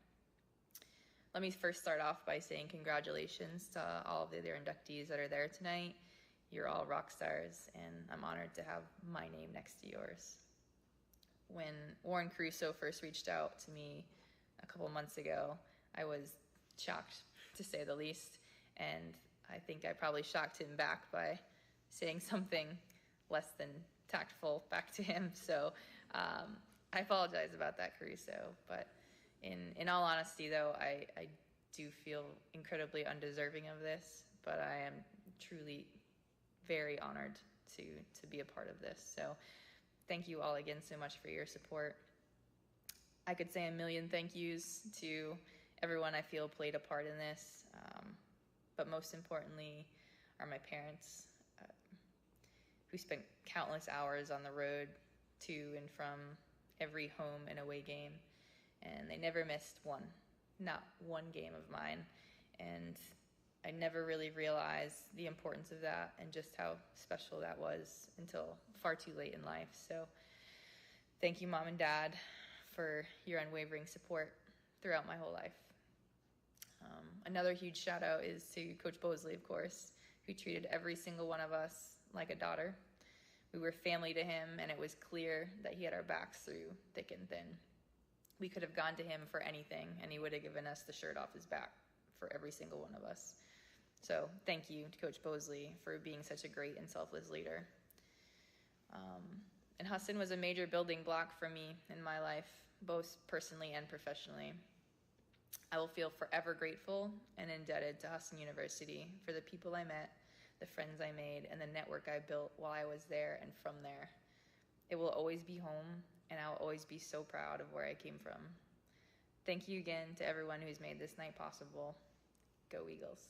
Let me first start off by saying congratulations to all of the other inductees that are there tonight. You're all rock stars, and I'm honored to have my name next to yours. When Warren Caruso first reached out to me a couple months ago, I was shocked, to say the least, and I think I probably shocked him back by saying something less than tactful back to him. So I apologize about that, Caruso. But in all honesty, though, I do feel incredibly undeserving of this, but I am truly very honored to be a part of this. So thank you all again so much for your support. I could say a million thank yous to everyone I feel played a part in this, but most importantly are my parents, who spent countless hours on the road to and from every home and away game, and they never missed not one game of mine, and I never really realized the importance of that and just how special that was until far too late in life. So thank you, Mom and Dad, for your unwavering support throughout my whole life. Another huge shout out is to Coach Bosley, of course, who treated every single one of us like a daughter. We were family to him, and it was clear that he had our backs through thick and thin. We could have gone to him for anything, and he would have given us the shirt off his back for every single one of us. So thank you to Coach Bosley for being such a great and selfless leader. And Husson was a major building block for me in my life, both personally and professionally. I will feel forever grateful and indebted to Husson University for the people I met, the friends I made, and the network I built while I was there and from there. It will always be home, and I'll always be so proud of where I came from. Thank you again to everyone who's made this night possible. Go Eagles.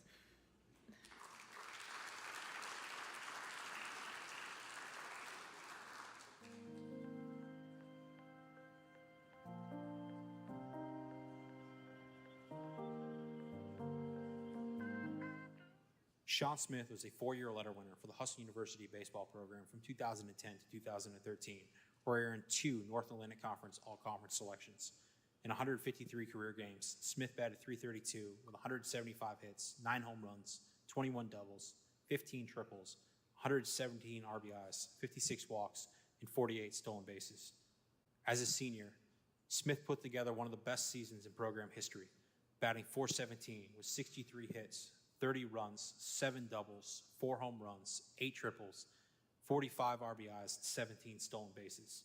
Sean Smith was a 4-year letter winner for the Husson University baseball program from 2010 to 2013, where he earned 2 North Atlantic Conference All-Conference selections. In 153 career games, Smith batted .332 with 175 hits, 9 home runs, 21 doubles, 15 triples, 117 RBIs, 56 walks, and 48 stolen bases. As a senior, Smith put together one of the best seasons in program history, batting .417 with 63 hits, 30 runs, 7 doubles, 4 home runs, 8 triples, 45 RBIs, and 17 stolen bases.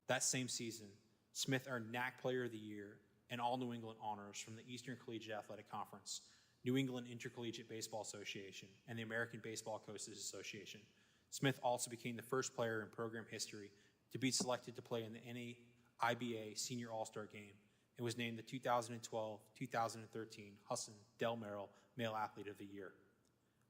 That same season, Smith earned NAC Player of the Year and all New England honors from the Eastern Collegiate Athletic Conference, New England Intercollegiate Baseball Association, and the American Baseball Coaches Association. Smith also became the first player in program history to be selected to play in the NAIBA Senior All-Star Game and was named the 2012-2013 Husson Del Merrill Male Athlete of the Year.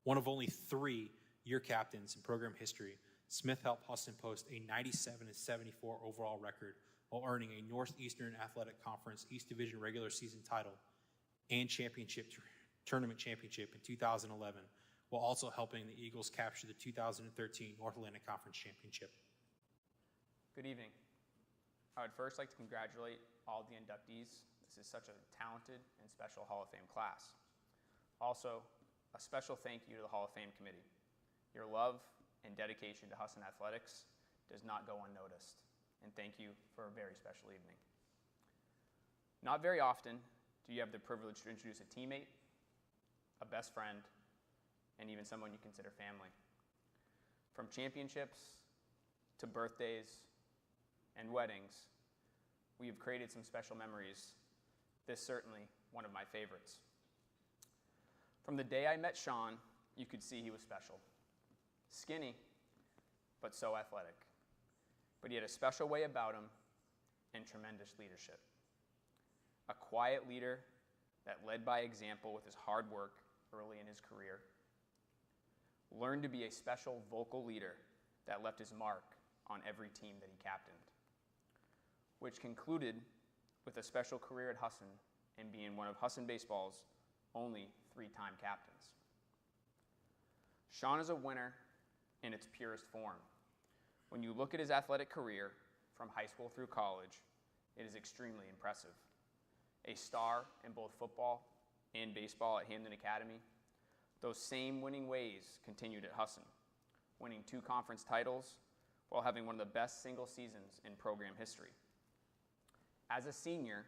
One of only 3 year captains in program history, Smith helped Husson post a 97-74 overall record while earning a Northeastern Athletic Conference East Division regular season title and tournament championship in 2011, while also helping the Eagles capture the 2013 North Atlantic Conference Championship. Good evening. I would first like to congratulate all the inductees. This is such a talented and special Hall of Fame class. Also, a special thank you to the Hall of Fame committee. Your love and dedication to Husson athletics does not go unnoticed, and thank you for a very special evening. Not very often do you have the privilege to introduce a teammate, a best friend, and even someone you consider family. From championships to birthdays and weddings, we have created some special memories. This is certainly one of my favorites. From the day I met Sean, you could see he was special. Skinny, but so athletic. But he had a special way about him and tremendous leadership. A quiet leader that led by example with his hard work early in his career. Learned to be a special vocal leader that left his mark on every team that he captained, which concluded with a special career at Husson and being one of Husson baseball's only 3-time captains. Sean is a winner in its purest form. When you look at his athletic career from high school through college, it is extremely impressive. A star in both football and baseball at Hamden Academy, those same winning ways continued at Husson, winning 2 conference titles while having one of the best single seasons in program history. As a senior,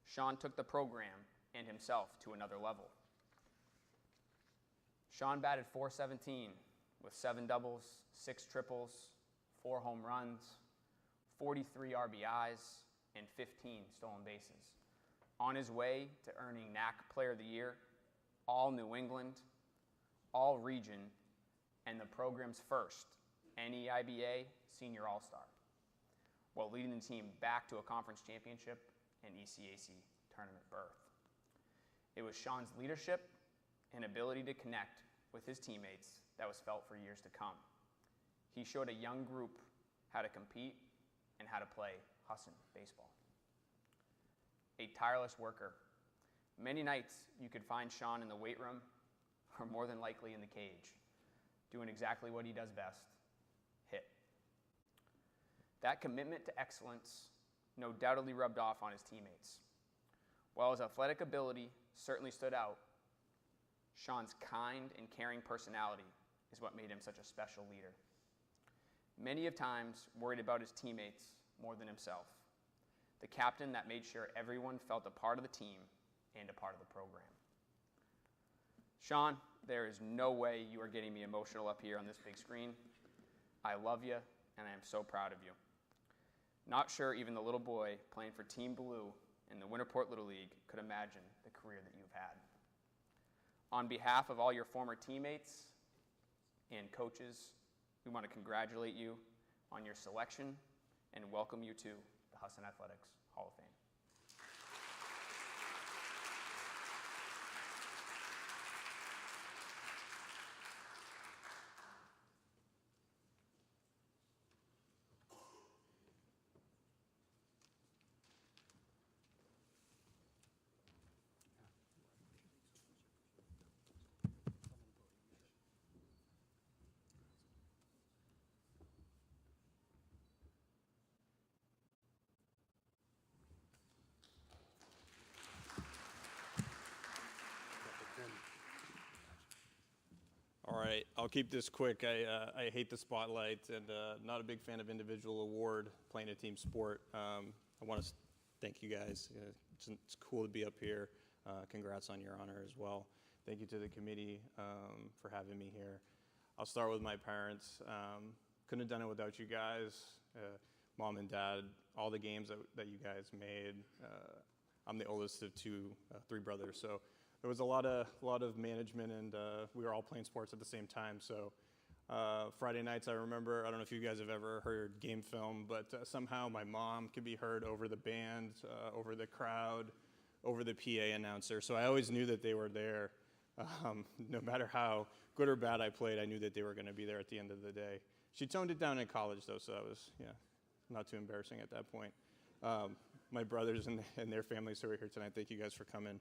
Sean took the program and himself to another level. Sean batted .417 with 7 doubles, 6 triples, 4 home runs, 43 RBIs, and 15 stolen bases. On his way to earning NAC Player of the Year, All New England, All Region, and the program's first NAIBA Senior All-Star, while leading the team back to a conference championship and ECAC tournament berth. It was Sean's leadership and ability to connect with his teammates that was felt for years to come. He showed a young group how to compete and how to play Husson baseball. A tireless worker. Many nights you could find Sean in the weight room or more than likely in the cage, doing exactly what he does best, hit. That commitment to excellence no doubtedly rubbed off on his teammates. While his athletic ability certainly stood out, Sean's kind and caring personality is what made him such a special leader. Many of times worried about his teammates more than himself. The captain that made sure everyone felt a part of the team and a part of the program. Sean, there is no way you are getting me emotional up here on this big screen. I love you, and I am so proud of you. Not sure even the little boy playing for Team Blue in the Winterport Little League could imagine the career that you've had. On behalf of all your former teammates and coaches, we want to congratulate you on your selection and welcome you to the Husson Athletics Hall of Fame. right, I'll keep this quick. I hate the spotlight and not a big fan of individual award playing a team sport. I want to thank you guys. It's cool to be up here. Congrats on your honor as well. Thank you to the committee for having me here. I'll start with my parents. Couldn't have done it without you guys, mom and dad, all the games that you guys made. I'm the oldest of three brothers, so there was a lot of management, and we were all playing sports at the same time. So Friday nights, I remember, I don't know if you guys have ever heard game film, but somehow my mom could be heard over the band, over the crowd, over the PA announcer. So I always knew that they were there. No matter how good or bad I played, I knew that they were going to be there at the end of the day. She toned it down in college, though, so that was not too embarrassing at that point. My brothers and their families who are here tonight, thank you guys for coming.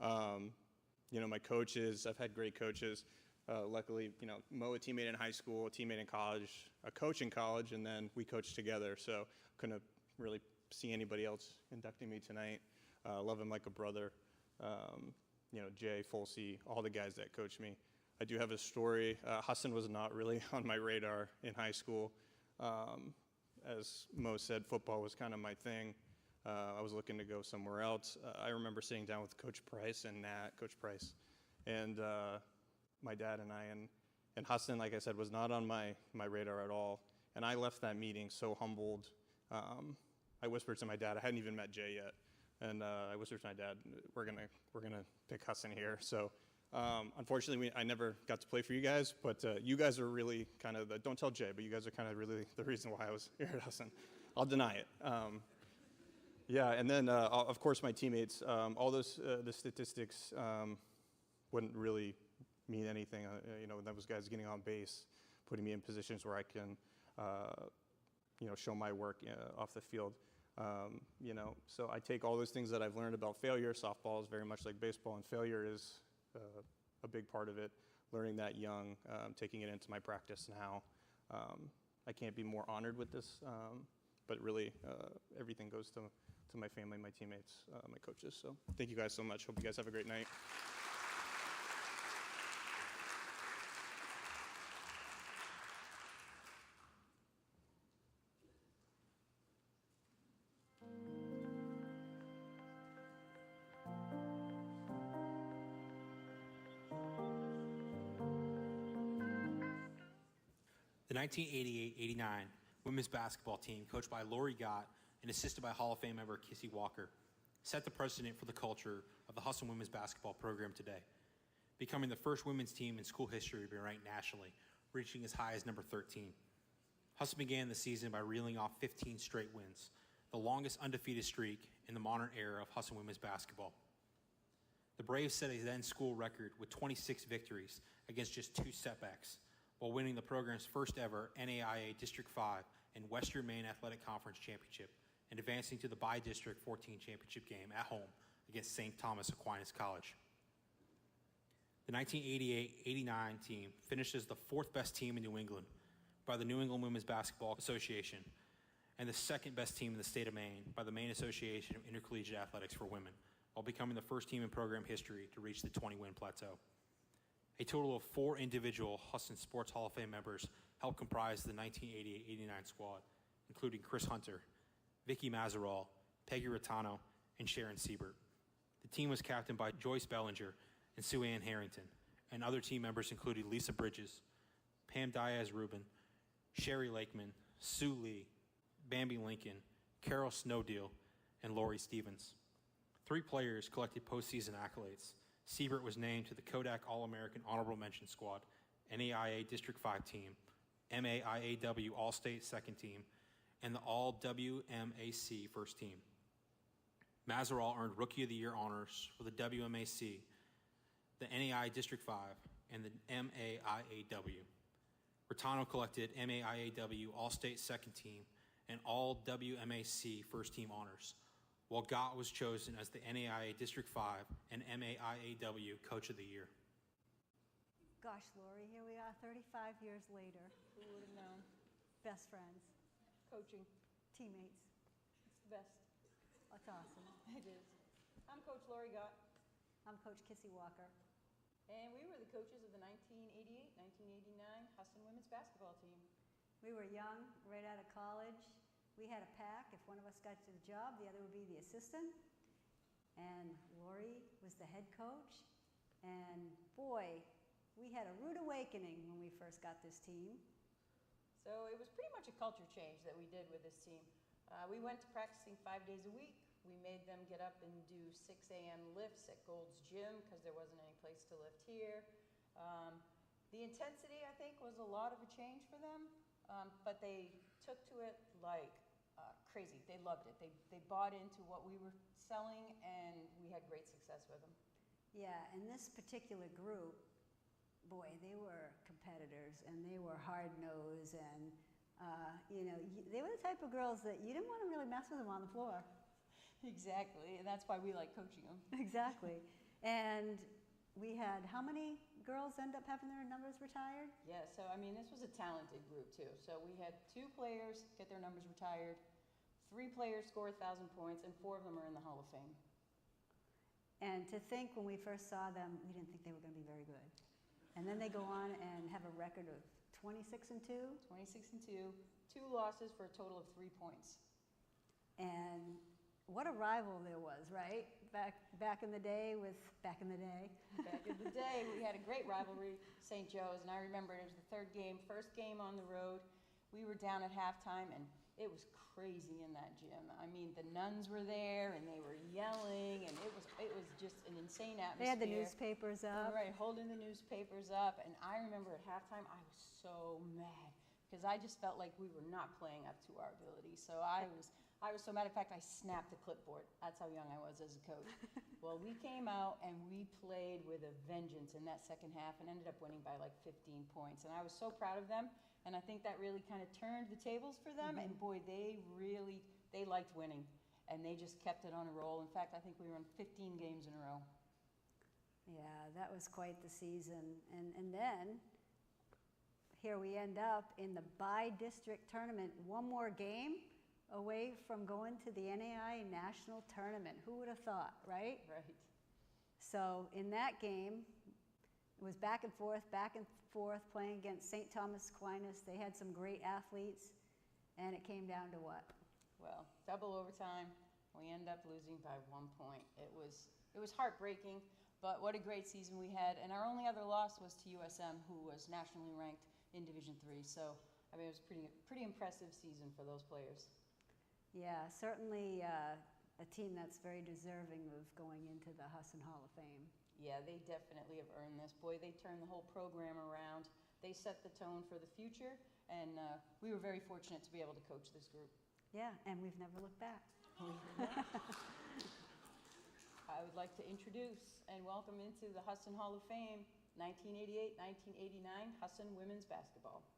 My coaches, I've had great coaches. Luckily, Mo, a teammate in high school, a teammate in college, a coach in college, and then we coached together. So couldn't really see anybody else inducting me tonight. Love him like a brother. Jay, Folsey, all the guys that coached me. I do have a story. Husson was not really on my radar in high school. As Mo said, football was kind of my thing. I was looking to go somewhere else. I remember sitting down with Coach Price and Coach Price, and my dad and I, and Husson, like I said, was not on my radar at all. And I left that meeting so humbled. I whispered to my dad, I hadn't even met Jay yet, and I whispered to my dad, we're gonna pick Husson here. So unfortunately, I never got to play for you guys, but you guys are really kind of don't tell Jay, but you guys are kind of really the reason why I was here at Husson. I'll deny it. And then, of course, my teammates, all those the statistics wouldn't really mean anything, those guys getting on base, putting me in positions where I can, show my work off the field. So I take all those things that I've learned about failure. Softball is very much like baseball, and failure is a big part of it. Learning that young, taking it into my practice now. I can't be more honored with this, but really everything goes to my family, my teammates, my coaches. So thank you guys so much. Hope you guys have a great night. The 1988-89 women's basketball team, coached by Lori Gott and assisted by Hall of Fame member Kissy Walker, set the precedent for the culture of the Husson women's basketball program today, becoming the first women's team in school history to be ranked nationally, reaching as high as number 13. Husson began the season by reeling off 15 straight wins, the longest undefeated streak in the modern era of Husson women's basketball. The Braves set a then school record with 26 victories against just 2 setbacks, while winning the program's first ever NAIA District 5 and Western Maine Athletic Conference Championship, and advancing to the Bi-District 14 championship game at home against St. Thomas Aquinas College. The 1988-89 team finished as the 4th best team in New England by the New England Women's Basketball Association, and the 2nd best team in the state of Maine by the Maine Association of Intercollegiate Athletics for Women, while becoming the first team in program history to reach the 20-win plateau. A total of 4 individual Husson Sports Hall of Fame members helped comprise the 1988-89 squad, including Chris Hunter, Vicky Mazarol, Peggy Rattano, and Sharon Siebert. The team was captained by Joyce Bellinger and Sue Ann Harrington, and other team members included Lisa Bridges, Pam Diaz-Rubin, Sherry Lakeman, Sue Lee, Bambi Lincoln, Carol Snowdeal, and Lori Stevens. 3 players collected postseason accolades. Siebert was named to the Kodak All-American Honorable Mention Squad, NAIA District 5 team, MAIAW All-State 2nd team, and the All-WMAC 1st team. Mazarol earned Rookie of the Year honors for the WMAC, the NAIA District 5, and the MAIAW. Rattano collected MAIAW All-State 2nd team and All-WMAC 1st team honors, while Gott was chosen as the NAIA District 5 and MAIAW Coach of the Year. Gosh, Lori, here we are 35 years later. Who would have known? Best friends. Coaching. Teammates. It's the best. That's awesome. It is. I'm Coach Lori Gott. I'm Coach Kissy Walker. And we were the coaches of the 1988-1989 Husson women's basketball team. We were young, right out of college. We had a pack. If one of us got to the job, the other would be the assistant. And Lori was the head coach. And boy, we had a rude awakening when we first got this team. So it was pretty much a culture change that we did with this team. We went to practicing 5 days a week. We made them get up and do 6 a.m. lifts at Gold's Gym because there wasn't any place to lift here. The intensity, I think, was a lot of a change for them, but they took to it like crazy. They loved it. They bought into what we were selling, and we had great success with them. Yeah, and this particular group, boy, they were competitors, and they were hard-nosed, and they were the type of girls that you didn't want to really mess with them on the floor. Exactly, and that's why we like coaching them. Exactly. And we had how many girls end up having their numbers retired? Yeah, so I mean, this was a talented group too. So we had 2 players get their numbers retired, 3 players score 1,000 points, and 4 of them are in the Hall of Fame. And to think when we first saw them, we didn't think they were going to be very good. And then they go on and have a record of 26-2. 26-2, 2 losses for a total of 3 points. And what a rival there was, right? Back in the day Back in the day, we had a great rivalry, St. Joe's, and I remember it was the first game on the road. We were down at halftime, and it was crazy in that gym. I mean, the nuns were there, and they were yelling, and it was just an insane atmosphere. They had the newspapers up. Right, holding the newspapers up, and I remember at halftime, I was so mad, because I just felt like we were not playing up to our ability. So I was so mad. In fact, I snapped the clipboard. That's how young I was as a coach. Well, we came out and we played with a vengeance in that second half and ended up winning by like 15 points. And I was so proud of them. And I think that really kind of turned the tables for them. And boy, they liked winning. And they just kept it on a roll. In fact, I think we won 15 games in a row. Yeah, that was quite the season. And then here we end up in the bi-district tournament, one more game away from going to the NAI National Tournament. Who would have thought, right? Right. So in that game, it was back and forth, playing against St. Thomas Aquinas. They had some great athletes, and it came down to what? Well, double overtime. We end up losing by 1 point. It was heartbreaking, but what a great season we had. And our only other loss was to USM, who was nationally ranked in Division III. So, I mean, it was a pretty impressive season for those players. Yeah, certainly a team that's very deserving of going into the Husson Hall of Fame. Yeah, they definitely have earned this. Boy, they turned the whole program around. They set the tone for the future, and we were very fortunate to be able to coach this group. Yeah, and we've never looked back. I would like to introduce and welcome into the Husson Hall of Fame 1988-1989 Husson women's basketball.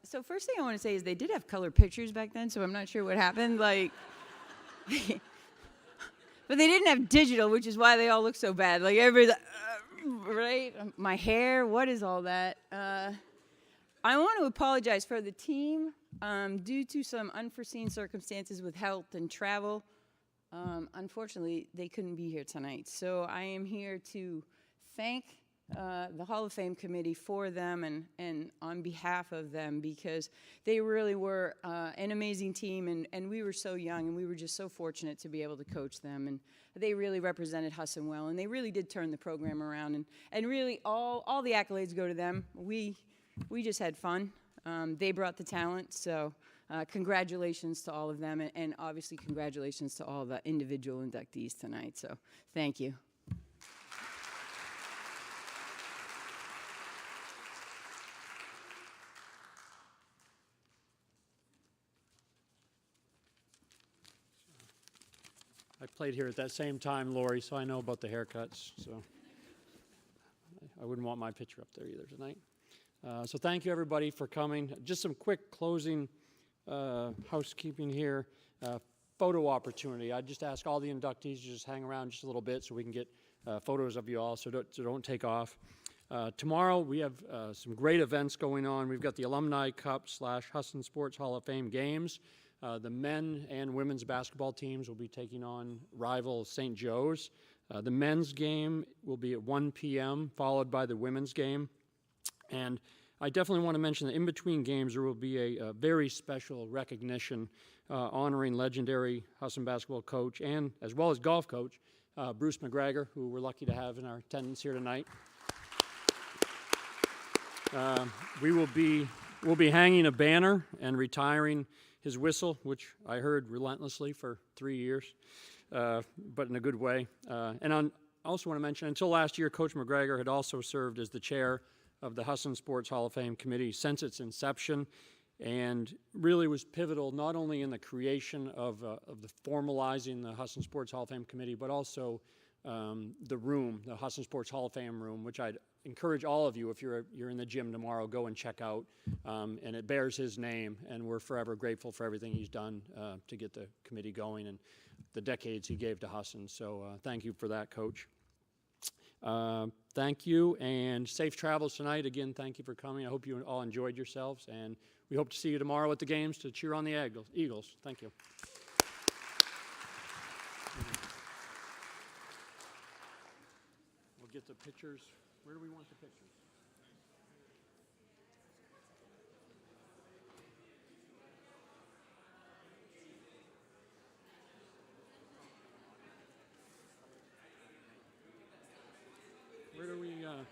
So first thing I want to say is they did have color pictures back then, so I'm not sure what happened. But they didn't have digital, which is why they all look so bad. Like everybody's right? My hair, what is all that? I want to apologize for the team. Due to some unforeseen circumstances with health and travel, unfortunately, they couldn't be here tonight. So I am here to thank the Hall of Fame committee for them and on behalf of them, because they really were an amazing team, and we were so young, and we were just so fortunate to be able to coach them, and they really represented Husson well, and they really did turn the program around, and really all the accolades go to them. We just had fun. They brought the talent, so congratulations to all of them, and obviously congratulations to all the individual inductees tonight, so thank you. I played here at that same time, Lori, so I know about the haircuts. So I wouldn't want my picture up there either tonight. So thank you, everybody, for coming. Just some quick closing housekeeping here. Photo opportunity. I just ask all the inductees to just hang around just a little bit so we can get photos of you all, so don't take off. Tomorrow we have some great events going on. We've got the Alumni Cup / Husson Sports Hall of Fame games. The men and women's basketball teams will be taking on rival St. Joe's. The men's game will be at 1 p.m., followed by the women's game. And I definitely want to mention that in between games there will be a very special recognition honoring legendary Husson basketball coach and as well as golf coach Bruce McGregor, who we're lucky to have in our attendance here tonight. We'll be hanging a banner and retiring his whistle, which I heard relentlessly for 3 years, but in a good way. And I also want to mention, until last year, Coach McGregor had also served as the chair of the Husson Sports Hall of Fame Committee since its inception, and really was pivotal not only in the creation of the formalizing the Husson Sports Hall of Fame Committee, but also the room, the Husson Sports Hall of Fame room, which I'd encourage all of you, if you're in the gym tomorrow, go and check out. And it bears his name, and we're forever grateful for everything he's done to get the committee going and the decades he gave to Husson. So thank you for that, Coach. Thank you, and safe travels tonight. Again, thank you for coming. I hope you all enjoyed yourselves, and we hope to see you tomorrow at the games to cheer on the Eagles. Thank you. We'll get the pictures. Where do we want the pictures? Where do we want?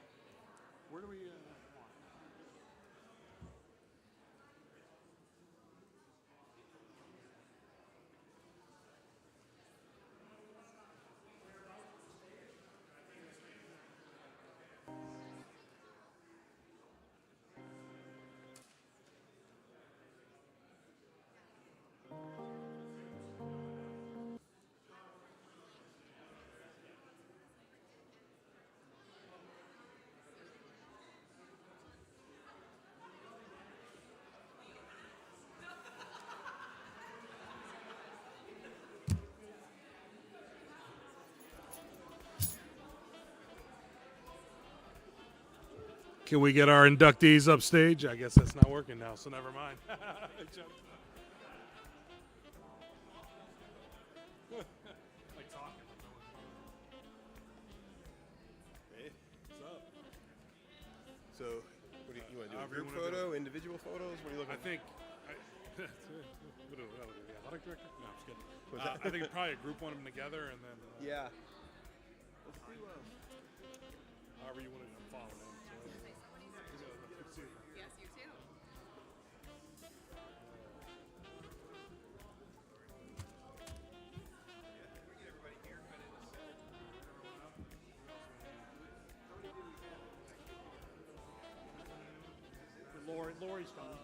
Can we get our inductees upstage? I guess that's not working now, so never mind. Like talking. Hey, what's up? So, what do you want to do? A group photo, individual photos? What are you looking for? I think. Athletic director? No, I'm just kidding. I think probably group one of them together and then. Yeah. Let's do. However you want to follow them. Yes, you too. Lori's coming.